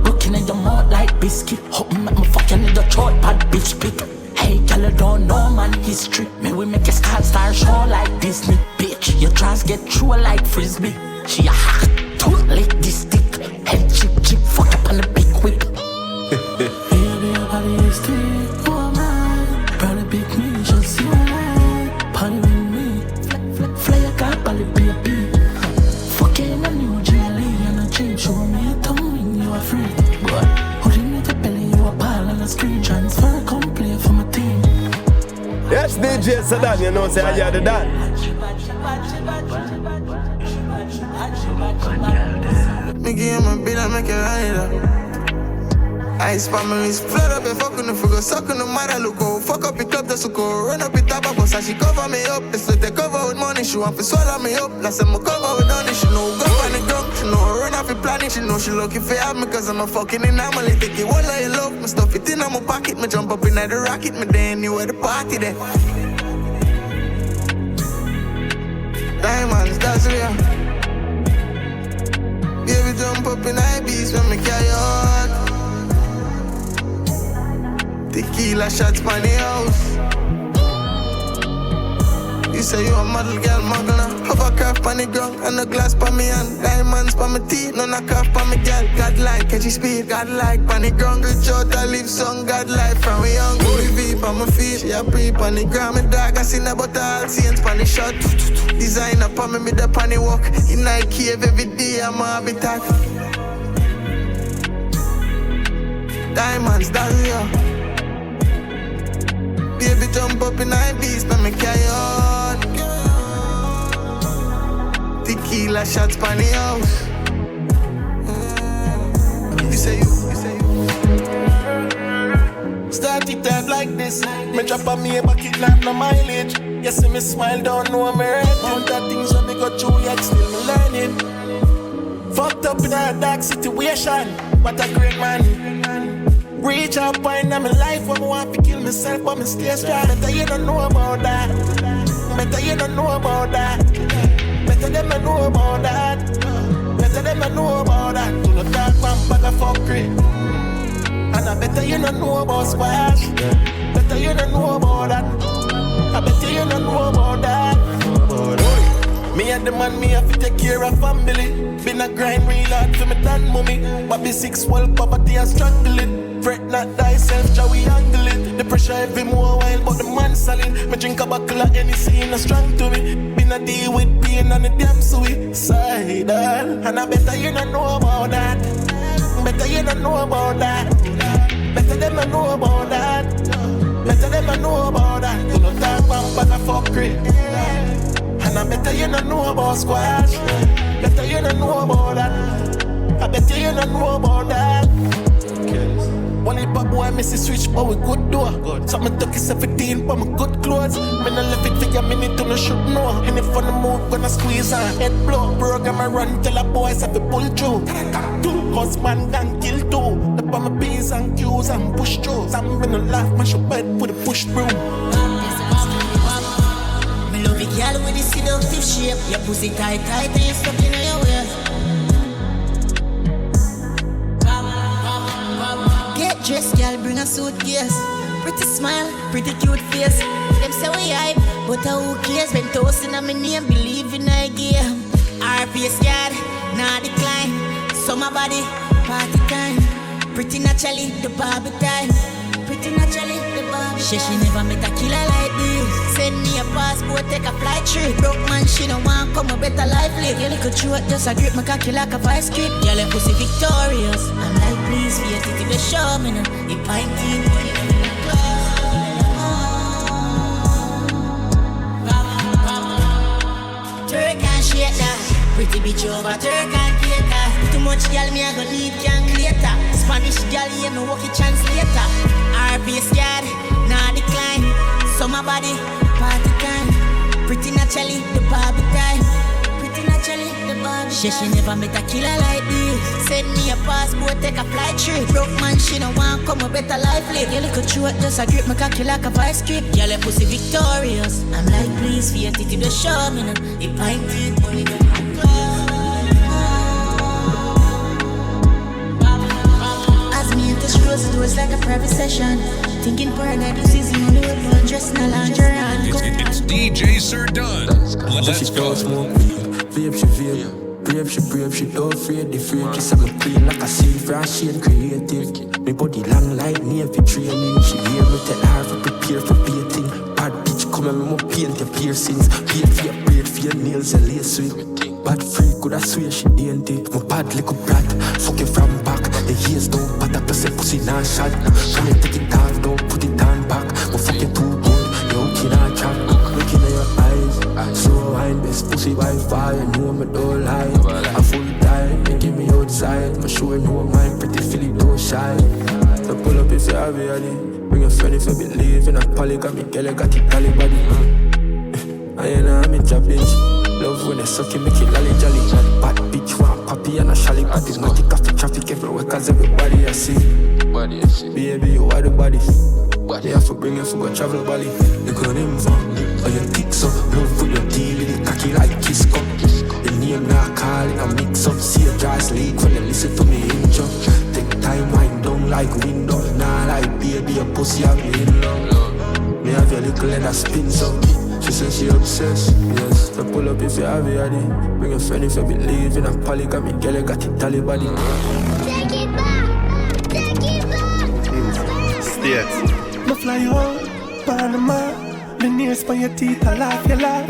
Looking at your mouth like biscuit. Hope me make me fucking in the throat, bad bitch pick. Hey, girl, you don't know man history. Me we make a star show like Disney. Bitch, your trans get through like frisbee. She a hack, tooth like this dick. Head chip, chip, fuck up on the big whip. Baby, your body is thick. Oh man, probably big me, just see my life. Party with me. Fly a car, probably baby. Fucking a new jelly and a jeep. Show me a tongue, you are free. But holding it up belly, you a pal and a screen. Transfer complete for my team. Yes, DJ Sadan, you know, say I hear the Dan. Me give him a beat, I make it light up. Ice families flood up and fuck on the fuck, suck on the mother, look go. Fuck up your club, that's go. Run up your top, I go so she cover me up. It's like they cover with money, she want to swallow me up. Last time I cover with honey, she know go on the ground. She know I run off the planet, she know she lucky for have me, cause I'm a fucking anomaly. Take it all of your love, me stuff it in my pocket. Me jump up in the rocket, me there anywhere the party there. Diamonds, that's real. Baby jump up in high beats when me carry on. Tequila shots by the house. You say you a model girl, Magna. Hovercraft on the ground and a glass pa me hand. Diamonds pa my teeth, none a calf pa me girl. Godlike, catchy speed, godlike pa the ground. Rich out, I live song, godlike from me young. Louis V pa my feet, she a pre pa the ground. Me dog, I seen about all scenes pa the shot. Designer pa me the pa the walk. In night cave every day, I'm a habitat. Diamonds, that's real. Baby jump up in high beast, let me carry on. Tequila shots by the house. You say you. Start it out like this. Me drop on me a bucket like no mileage. You see me smile, don't know I'm right. All that things when me go through yet still me learning. Fucked up in a dark situation. What a great man. Reach out point in my life when I want to kill myself, but me stay strong. Better you don't know about that. Better you don't know about that. Better them not know about that. Better them not know about that. Do not talk one bag of fuckery. And I better you don't know about squash. Better you don't know about that. I better you don't know about that. Me and the man, me have to take care of family. Been a grind real hard for me done mommy. But be 6 world poverty and struggling. Fret not thyself, Jah we handle it. The pressure every more while, but the man solid. Me drink a buckle of Hennessy and strong to me. Been a deal with pain and the damn suicidal. And I better you not know about that. Better you not know about that. Better them not know about that. Better them not know about that. Do not talk one bag of fuckery. And I better you not know about squash. Better you not know about that. I better you not know about that. One hip hop boy miss a switch, but we good door. So me took 17 for my good clothes. Me no left it for a minute to no shoot no. And if on the move, gonna squeeze on head blow. Program I run till a boys have to pull through. Husband gang kill two. The bomb my beans and cues and push through. Some me no laugh, mash up bed with a push broom. Me love it, girl, with the seductive shape. Your pussy tight, tight, and you stuck in your way. Get dressed, girl, bring a suitcase. Pretty smile, pretty cute face. Them say we hype, but who cares? When toasting on my name, believe in a game. RPS yard, nah decline. Summer body, party time. Pretty naturally, the Barbie time. Pretty naturally, the Barbie. She never met a killer like this. Send me a passport, take a flight trip. Broke man, she don't want come a better life live. Your little throat just a grip, my cocky like a vice grip. Girl, your pussy victorious. I'm like, please, for your titty, the show me now. You pint in, Turk and shake that. Pretty bitch over Turk and cater. Too much girl, me I go need calculator. Spanish girl, you know walkie translator. RPS yard, nah decline. Summer body, party time. Pretty naturally, the Barbie time. Pretty naturally, the Barbie time. She never met a killer like this. Send me a passport, take a flight trip. Broke man, she don't want come a better life live. Your little throat just a grip, my cocky like a vice grip. Girl, your pussy victorious. I'm like, please, for your titty, the show me now. You pint it, only the Rose doors like a private session. Thinking paranoid, you see the only way for dressing a lingerie. It's DJ Sir Donn. Let's go. Vape, she vape. Brave, she brave. She don't afraid the frame. She said me clean like a silver. She ain't creative. Me body long like Navy training. She hear me tell her to prepare for painting. Bad bitch come and me more paint your piercings. Paint for your braid, for your nails and lace with. Bad freak, could I swear she ain't it. My bad little brat, fuck you from back. The ears don't patter, plus the pussy not shot. Come and take it down, don't put it down back. But fuck you too good, you're looking at chat. Looking at your eyes, slow wine, best pussy Wi-Fi. You know me don't lie, I'm full time, you give me outside. I'm sure you know mine, pretty Philly, don't shy. So pull up if you have it, bring a friend if you believe in a polygamy. Girl, you got it, tally body. sucky, make it lolly jolly. Bad bitch want papi and a shally body. Matic off the traffic everywhere cause everybody I see. Baby, you are the body. They have to bring you for go travel Bali. You got him from, or you pick so. Love with your deal with the cocky like kiss cup. The name not calling a mix up. See a dry sleep when you listen to me intro. Take time, wind down like window. Nah like baby, a pussy have me in love. Me have your little and I spin so. She says she obsessed, yes. So pull up if you have it ready. Bring a friend if you believe in a polygamy. Girl, you got it tally body. Take it back. Take it back. States. Me fly home, Panama. Me nails by your teeth, I laugh, you laugh.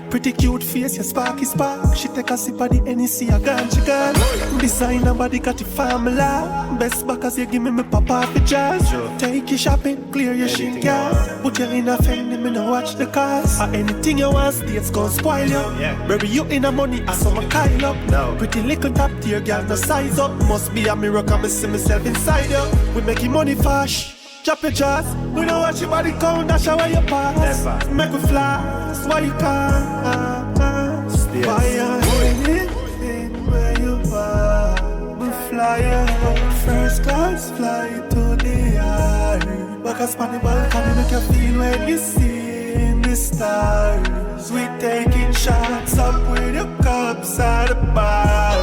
Pretty cute face, your sparky spark. She take a sip of the NEC, a gun, she gone. Designer body got the formula. Best back as you give me papa for jazz. Take you shopping, clear your shin gas. Put you in a Fendi, me no watch the cars. Anything you want, states gon' spoil you. Baby, you in a money, I saw my Kyle up. Pretty little top tier, girl, no size up. Must be a miracle, me see myself inside you. We making money fast. Drop your jaws, we don't watch your body count, that's how you pass. Never. Make we fly, that's why you can't. Why you anything where you are? We fly out, first class, fly to the eye. Back a spanny balcony, make you feel when you see the stars. We taking shots up with your cups at the bar.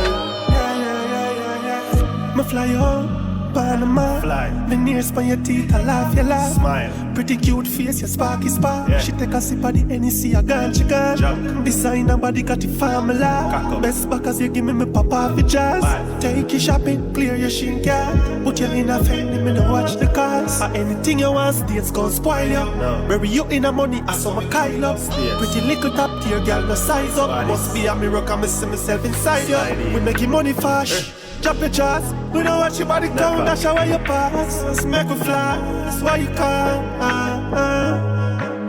Yeah. Me fly out. Panama, fly. Me nears by your teeth, I laugh, you laugh. Smile. Pretty cute face, your sparky spark. Yeah. She take a sip of the NEC, a gun, she gone. Jump. Designer body got the formula. Khago. Best back as you give me papa for jazz. Bye. Take you shopping, clear your shin gas. Put you in a Fendi, me no watch the cars. Anything you want, states gon' spoil you. No. Bury you in a money, I saw my Kyle up. Pretty little top tier, girl, no size up. Bodies. Must be a miracle, me see myself inside you. We making money fast. Drop your jaws, we don't watch your body count, that's how you pass. Let's make a fly, that's why you can't.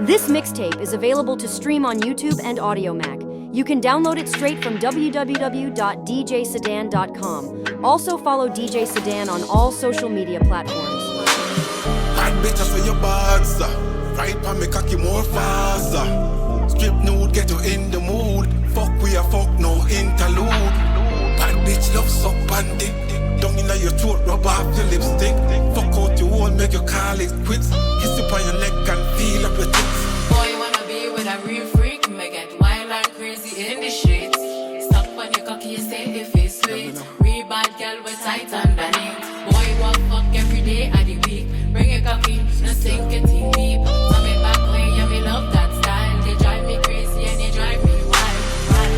This mixtape is available to stream on YouTube and AudioMac. You can download it straight from www.djsedan.com. Also follow DJ Sedan on all social media platforms. Hot bitches for your bars, right pa me cocky more faster. Strip nude, get you in the mood. Fuck we a fuck, no interlude. Bad bitch love so bandy. Down inna your throat, rub off your lipstick. Fuck out your wall, make you call it quits. Kiss up on your neck and feel up your tits. Boy, you wanna be with a real freak. Make it wild and crazy in the streets. Stop when you cocky, you say if it's sweet. Real bad girl with tight underneath. Boy, you want fuck every day of the week. Bring it cocky, no sink it in deep. Tell me back way, yeah, me love that style. They drive me crazy and they drive me wild.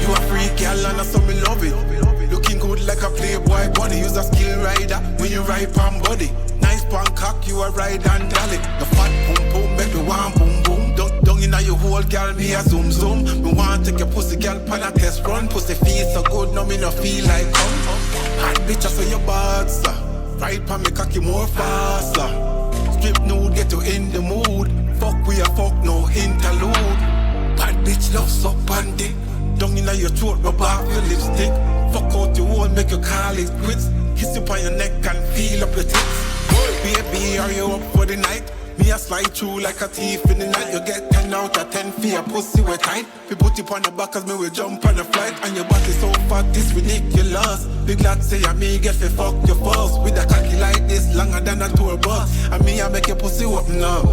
You a freak girl and I so me love it. Looking good like a playboy bunny. Use a skill rider when you ride pan body. Nice pan cock, you a ride and dolly. The fat boom boom, make me want boom boom. Down inna your hole, girl, me a zoom zoom. Me want take your pussy, girl, pan a test run. Pussy feel so good, no me no feel like come. Hot bitches for your bars, ride pan me cocky more faster. Strip nude, get you in the mood. Fuck we a fuck, no interlude. Bad bitch love so bandy. Down inna your throat, rub off your lipstick. Fuck out your wall, make you call it quits. Kiss you on your neck and feel up your tits. Baby, are you up for the night? Me a slide through like a thief in the night. You get 10 out of 10 for your pussy we tight. We put you on the back as me we jump on the flight. And your body so fat, this ridiculous. Big lad say I me get fi fuck your first. With a cocky like this, longer than a tour bus. And me I make your pussy open up.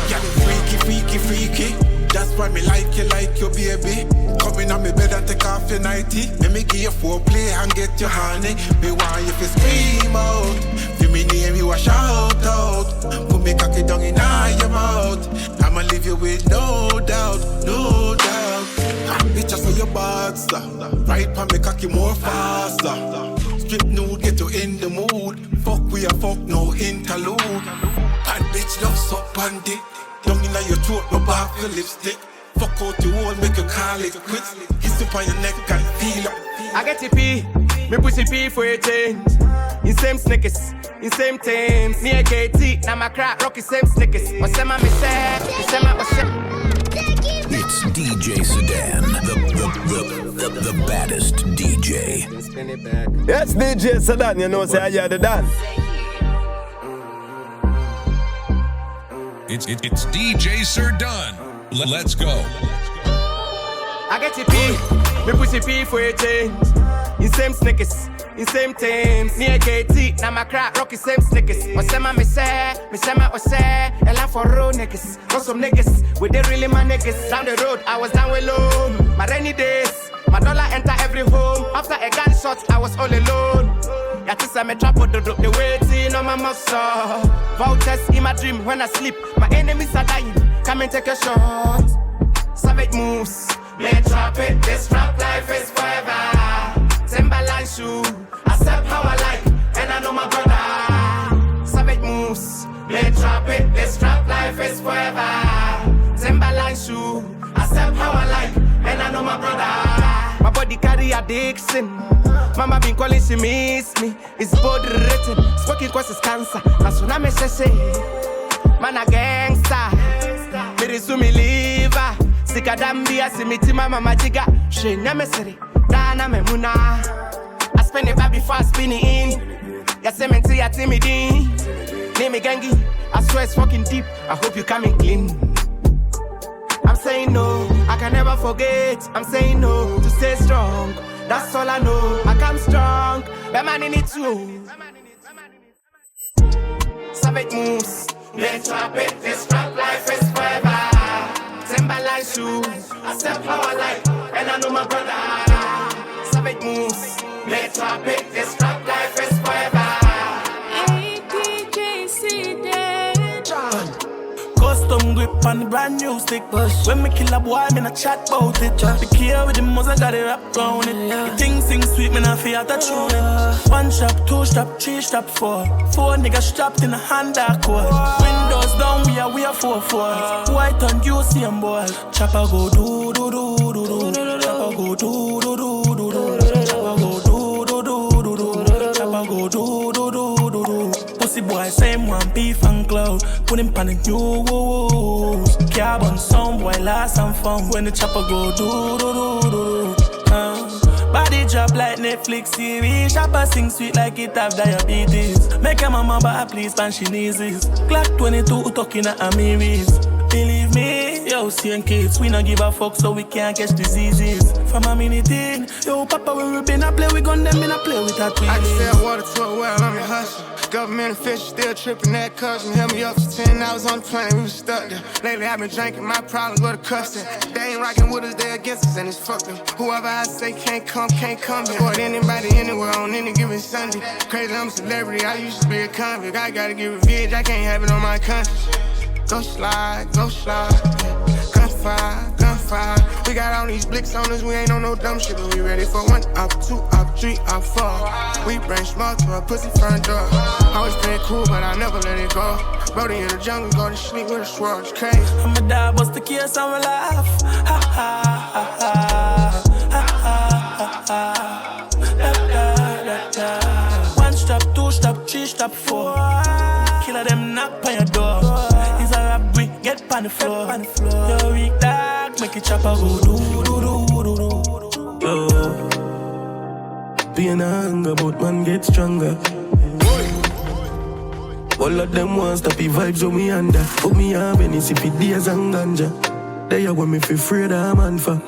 Yeah, freaky, freaky, freaky. That's why me like you baby. Come in on me bed and take off your nightie. Let me give you foreplay and get your honey. Me want you to scream out. For me name you a shout out. Put me cocky down in your mouth. I'ma leave you with no doubt, no doubt. Hot bitches for your bars, right pa me cocky more faster. Strip nude, get you in the mood. Fuck we a fuck, no interlude. Bad bitch love so bandy. Down inna your throat, rub off your lipstick. Fuck out your wall, make you call it quits. Kiss up on your neck and feel up. I get it pee, me pussy pee for a change. In same snickers, in same teams. Near KT, now my crack rocky same snickers. What's them me say? It's DJ Sedan, the baddest DJ. Yes, DJ Sedan, you know say I hear the dance. It's DJ Sir Donn. Let's go. I get it pee. Me pussy pee for a change. In same snickers, in same teams. Near KT, now my crack rocky same snickers. What say me say, and laugh for road niggas. Got some niggas, with they really my niggas. Down the road, I was down alone. My rainy days, my dollar enter every home. After a gunshot, I was all alone. Yeah, to say me trap out the waiting on my muscle. Vouchers in my dream when I sleep. My enemies are dying, come and take a shot. Savage moves, may drop it, this rap life is forever. Timberline shoe, I step how I like, and I know my brother. Savage moves, may drop it, this rap life is forever. Timberline shoe, I step how I like, and I know my brother. My body carry addiction. Mama been calling, she miss me. It's body written, smoking causes cancer. That's when I me say, man a gangster. Me resume me liver. Sika dambia, see me tima mama jiga. She never said Dana me muna. I spend it back before I spin it in. Ya cementi ya timidin. Name me gangi, I swear it's fucking deep. I hope you coming clean. I'm saying no, I can never forget. I'm saying no, to stay strong. That's all I know, I come strong. But man in it too. Savage moves, let's drop it. This rap life is forever. Timberline shoes, I step how I like, and I know my brother. Savage moves, let's drop it. This rap life is forever. Custom grip on the brand new stick. When me kill a boy, me not chat about it. The key with the muzzle got it wrapped round it. The thing sing sweet, me not feel to tune it. 1 strap, 2 strap, 3 strap, 4. 4 niggas strapped in a hand cord. Windows down, we are 4-4. White on you, see them boy. Chopper go do do do do do. Chopper go do do do do do. Chopper go do do do do do. Chopper go do do do do do. Pussy boy, same one, beef and cloud. Put him pan the new woes. Carbon sound boy, last and found. When the chopper go do do do do. Body drop like Netflix series. Chopper sing sweet like it have diabetes. Make a mama but please pan she knees. Glock 22 talking at Amiris. Believe me, yo, seeing kids, we not give a fuck so we can't catch diseases. From a minute in, yo, papa, when we been a play, we gon' them in a play with that. I can sell water to a well, I'm a hustler. Government officials still tripping that cousin. Held me up for 10 hours on the plane, we was stuck there. Lately I've been drinking, my problems with the custard. They ain't rocking with us, they against us, and it's fuck them. Whoever I say can't come here. Support anybody anywhere on any given Sunday. Crazy, I'm a celebrity, I used to be a convict. I gotta get revenge, I can't have it on my conscience. Go slide, gunfire. We got all these blicks on us, we ain't on no dumb shit, but we ready for 1 up, 2 up, 3 up, 4. We bring small to a pussy front door. Always play it cool, but I never let it go. Brody in the jungle, go to sleep with a swirl, it's crazy. I'ma die, bust the kiss, I'ma laugh. Ha ha ha ha. Ha ha ha ha. 1 strap, 2 strap, 3 strap, 4. Killer them knock on your door. It's a rap brick, get on the floor. Yo, weak dog, make it chopper go do do do do do. Yo, being a hunger, but man get stronger. All of them want stop the vibes on me under. Put me on when it's if it days and ganja. They are when me feel afraid of man for.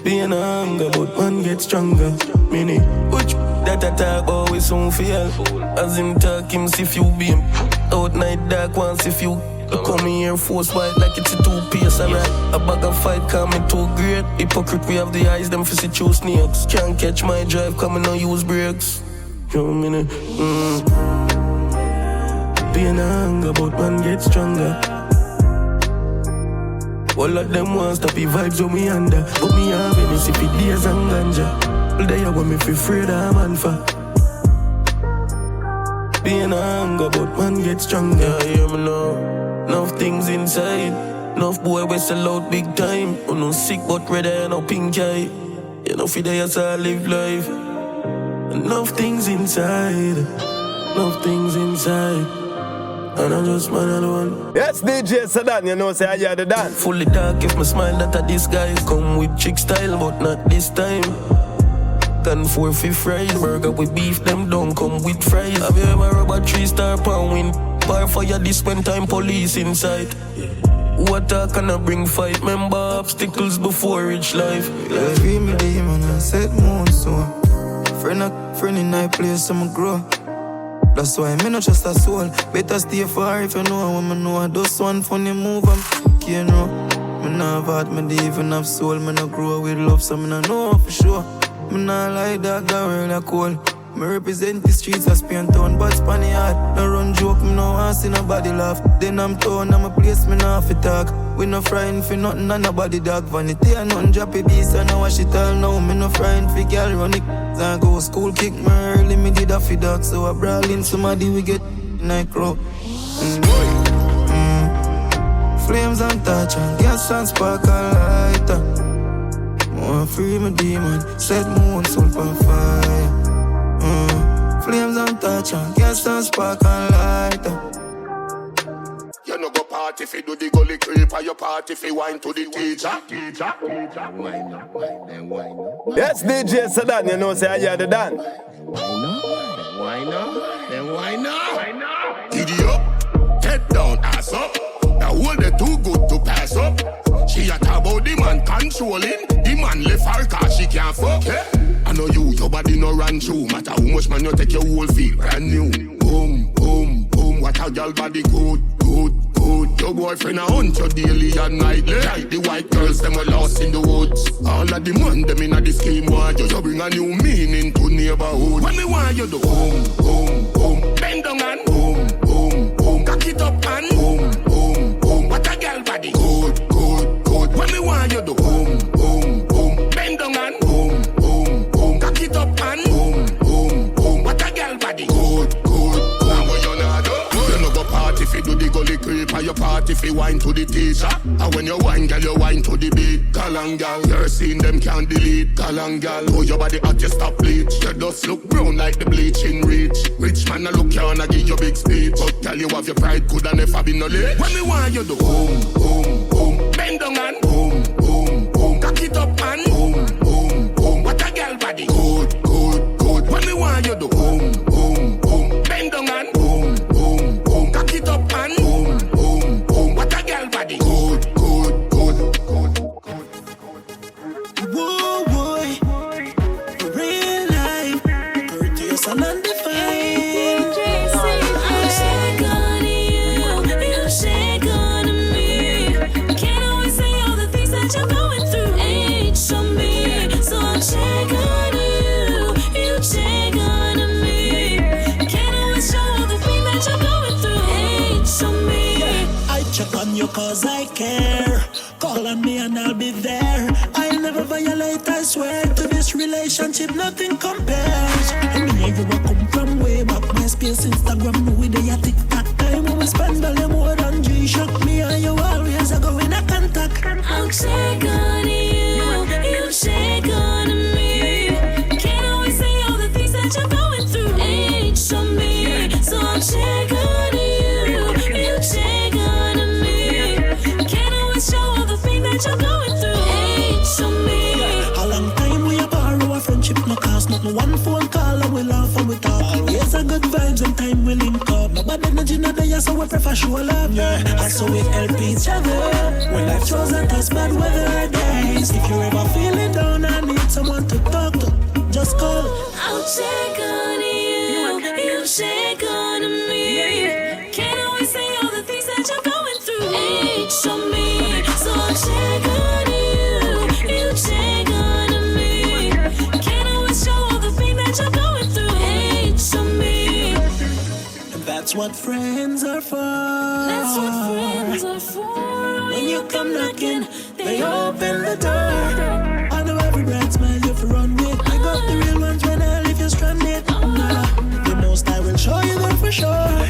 Being a hunger, but man get stronger. Menny, which that attack always soon feel. As him talk, him see if you be out night dark once if you come here force white like it's a 2-piece. Alright, a bag of fight coming too great. Hypocrite, we have the eyes, them for see choose snakes. Can't catch my drive, coming on use brakes. You know what I mean? Being a hunger, but man get stronger. All of them want stop the vibes on me under. But me have any if it days and ganja. They are when me feel afraid of man for. Being a hunger, but man get stronger. Yeah, hear me now. Enough things inside. Enough boy we sell out big time. You know sick but ready and no pink eye. You know for days I live life. Enough things inside. Enough things inside. And I'm just man alone. Yes, DJ Sedan, you know say I hear the dance. Fully dark if my smile that a disguise. Come with chick style but not this time. Gun 4-5 fries. Burger with beef, them don't come with fries. Have you ever rub a 3-star pound win? Bar fire this when time police inside. Who attack and I bring fight? Remember obstacles before rich life. Yeah, free me demon and set moon so. Friend in my place, I'ma grow. That's why me not just a soul. Better stay far if you know what I know. Just one funny move, I'm you know. Me not have heart, me dey even have soul. Me not grow with love, so me not know for sure. Me not like that girl that cold. Me represent the streets of Spain town, but Spanish hard. No run joke, me no want see nobody laugh. Then I'm torn, I'm a place, me not fi talk. We no frying for nothing, and nobody dog. Vanity and nothing, drop a beast, and I wash it all now. Me no frying for girl, run it. I go school, kick me early, me did a fi dog. So I brawl in somebody, we get night crow. Flames and touch, and gas and spark and lighter. More free me demon, set moon soul on fire. Flames and touch and gas and spark and lighter. You no go party if you do the gully creep, or your party if you wine to the teacher. Wine up. Yes, DJ Sedan, you know, say I hear the Dan. Wine up. Giddy up, head down, ass up. The whole they too good to pass up. She a talk about the man controlling. The man left her cause she can't fuck. Yeah? I know you, your body no run through. Matter how much man you take, your whole feel brand new. Boom, boom, boom. What a girl body good. Your boyfriend a hunt you daily and nightly. Like the white girls, them were lost in the woods. All of the man, them in a the scheme want you. You bring a new meaning to neighborhood. When me want you do boom, boom, boom. Bend down and boom, boom, boom. Cock it up and boom, boom, boom. What a girl body good. When me want you do boom, boom, boom. Bend down and boom, boom, boom. Cock it up and boom, boom, boom. What a girl body good. And what you not do? You no go party if you do the gully creep, or your party if you wine to the teacher. And when you wine, girl, you wine to the beat. Kalangal, you're seeing them can't delete. Kalangal, oh your body hot, you stop bleach. Your dust look brown like the bleaching reach. Rich man, I look you and I give you big speech. But tell you have your pride, coulda never been no late. When me want you do boom, boom, boom. Bend down and boom, boom, boom. Cock it up and boom, boom, boom. What a girl body good. When me want you do boom, boom, boom. Bend down and boom, boom, boom. Cock it up and boom, boom, boom. What a girl body good. Whoa, boy, for real life, courteous and undefined. I'm shake on you shake on me. Can't always say all the things that you're going through. Ain't show me, so I'm shake on you shake on me. Can't always show all the things that you're going through. Ain't show me. I check on you cause I care. Call on me and I'll be there. I'll never violate, I swear. To this relationship, nothing compares. And me and you will come from way back. MySpace, Instagram, no way they a TikTok. Time when we spend value more than G-Shock. Me and you always are going a contact. I'll shake on you shake on me. Can't always say all the things that you're going through. Ain't show me, so I'll shake on you shake on me. Can't always show all the things that you're going through. Ain't show me. A long time we a borrow a friendship, no cost nothing. One phone call and we laugh and we talk. Always a good vibes and time we link up. Nobody energy not there, so we prefer show love. Yeah, and so we help each other. When life throws at us bad weather days. If you're ever feeling down and need someone to talk to, just call. I'll shake on you shake on me. Can't always say all the things that you're going through. Ain't show me, so I'll shake on you shake on me. Can't always show all the things that you're going through. Ain't show me. That's what friends are for. That's what friends are for. When you come knocking, they open the door. I know every bright smile you for run with. I got the real ones when I leave you stranded. Nah, the most I will show you them for sure.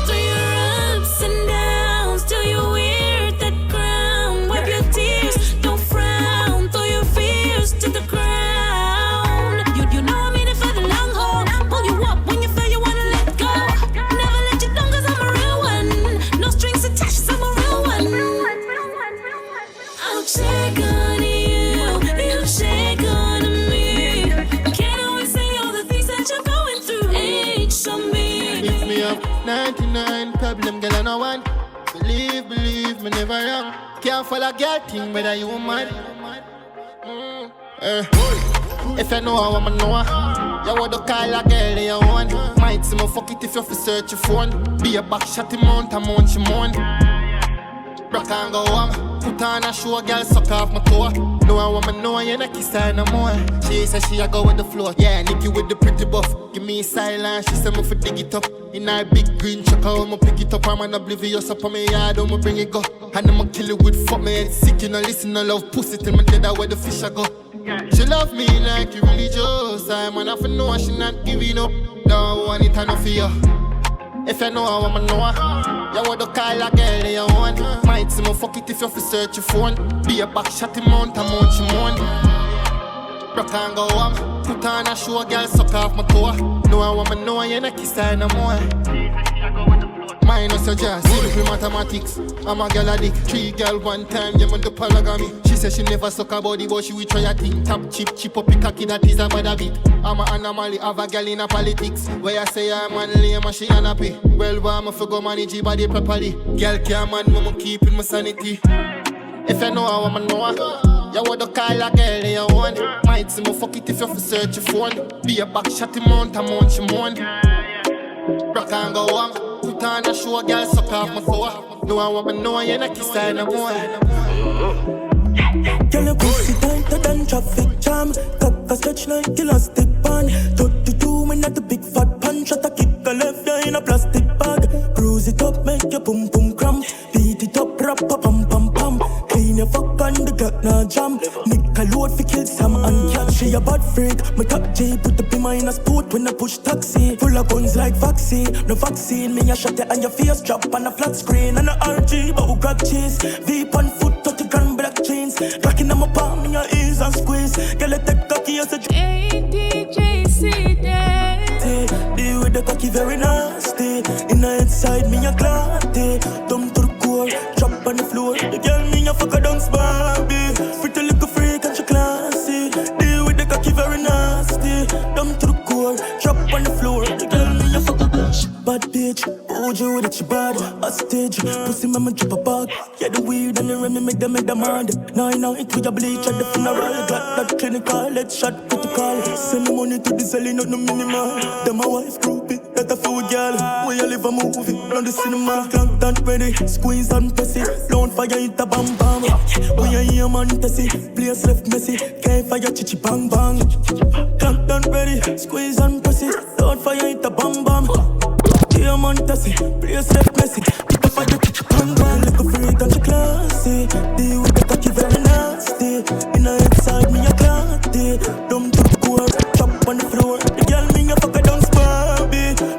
Through your ups and downs, till you wear that crown. Wipe your tears, don't frown. Throw your fears to the ground. You know I'm in it for the long haul. Pull you up when you feel you wanna let go. Never let you down cause I'm a real one. No strings attached, I'm a real one. I'll shake on you shake on me. Can't always say all the things that you're going through. Ain't show me. If me up 99 problem, girl, I know one. Believe never wrong. Can't follow girl thing, whether you mad. If you know how I'm know, you want to call a girl you want. Might see me fuck it if you fi search your phone. Be a back shot in mount she moan. Rock and go home. Put on a show, girl suck off my toe. No I want me know you not kiss her no more. She said she a go with the flow. Yeah, Nicky with the pretty buff. Give me silence, she said me fi dig it up. In her big green truck, I'ma pick it up. I'm an oblivious up on me yard, I'ma bring it go. And I'ma kill it with fuck me head sick. You know listen, no love pussy till me dead where the fish a go. She love me like you religious. I'm an off and know she not giving up. Don't want it enough for you. If you know how I'm know, you want to call a girl you want. Might see me fuck it if you fi search your phone. Be a back shot in mount she moan. Rock and go home. Put on a show, girl suck off my toe. No I want me know you not kiss her no more. Minus your jazz, simple mathematics. I'm a girl a dick. 3 girl one time, you want the polygamy. She said she never suck her body, but she will try a thing. Top chip up the cocky, that is a bad bit. I'm a anomaly, have a girl in a politics. Where I say I'm manly, and she unhappy. Well, I'm a go manage your body properly. Girl can't man, mama keeping my sanity. If you know how I'm know, you want to call a girl you want. Might see me fuck it if you fi search your phone. Be a back shot in mount she moan. Rock and go home. Put on a show, girl suck off my toe. No I want me know you not kiss her no more. Girl, your pussy tighter than traffic jam. Cock a stretch like Killa stick pan. 32 when at the big fat pan. Shot a kick a left ya in a plastic bag. Bruise it up, make your pum pum cramp. Beat it up, rap a pam pam pam. Clean your fuck on the Glock now jam. Nick a load fi kill Sam and Cat. She a bad freak. My top J put the pin in a sport when I push taxi. Full of guns like vaccine. No vaccine, me a shot it on your face. Drop on a flat screen and a RG but who grab cheese. V on foot 30 grand black chains. Cracking on my palm in your ears and squeeze. Girl, let the cocky as a IANGTJTY. Deal with the cocky very nasty. In the inside, me a clarty. Dumb to the core, drop on the floor. The girl me a fuck a dance Barbie. Pretty little freak and she classy. Deal with the cocky very nasty. Dumb to the core, drop on the floor. The girl me a fuck a dance. Bad bitch, hold you with it, she bad. Hostage, pussy mama drop a bag. Yeah, the weed and the Remy make them mad. Now it with a bleach at the funeral. Got that clinical, let's shot critical. Send the money to the selling, not no minimal. Them my wife groupie, that a fool girl. Where you live a movie, on the cinema. Clank that ready, squeeze and press it. Don't fire it a bam bam. When you hear man tessie, place left messy. Can't fire chichi bang bang. Clank that ready, squeeze and press it. Don't fire it a bam bam. Hear man tessie, place left messy. Get the fire chichi bang bang.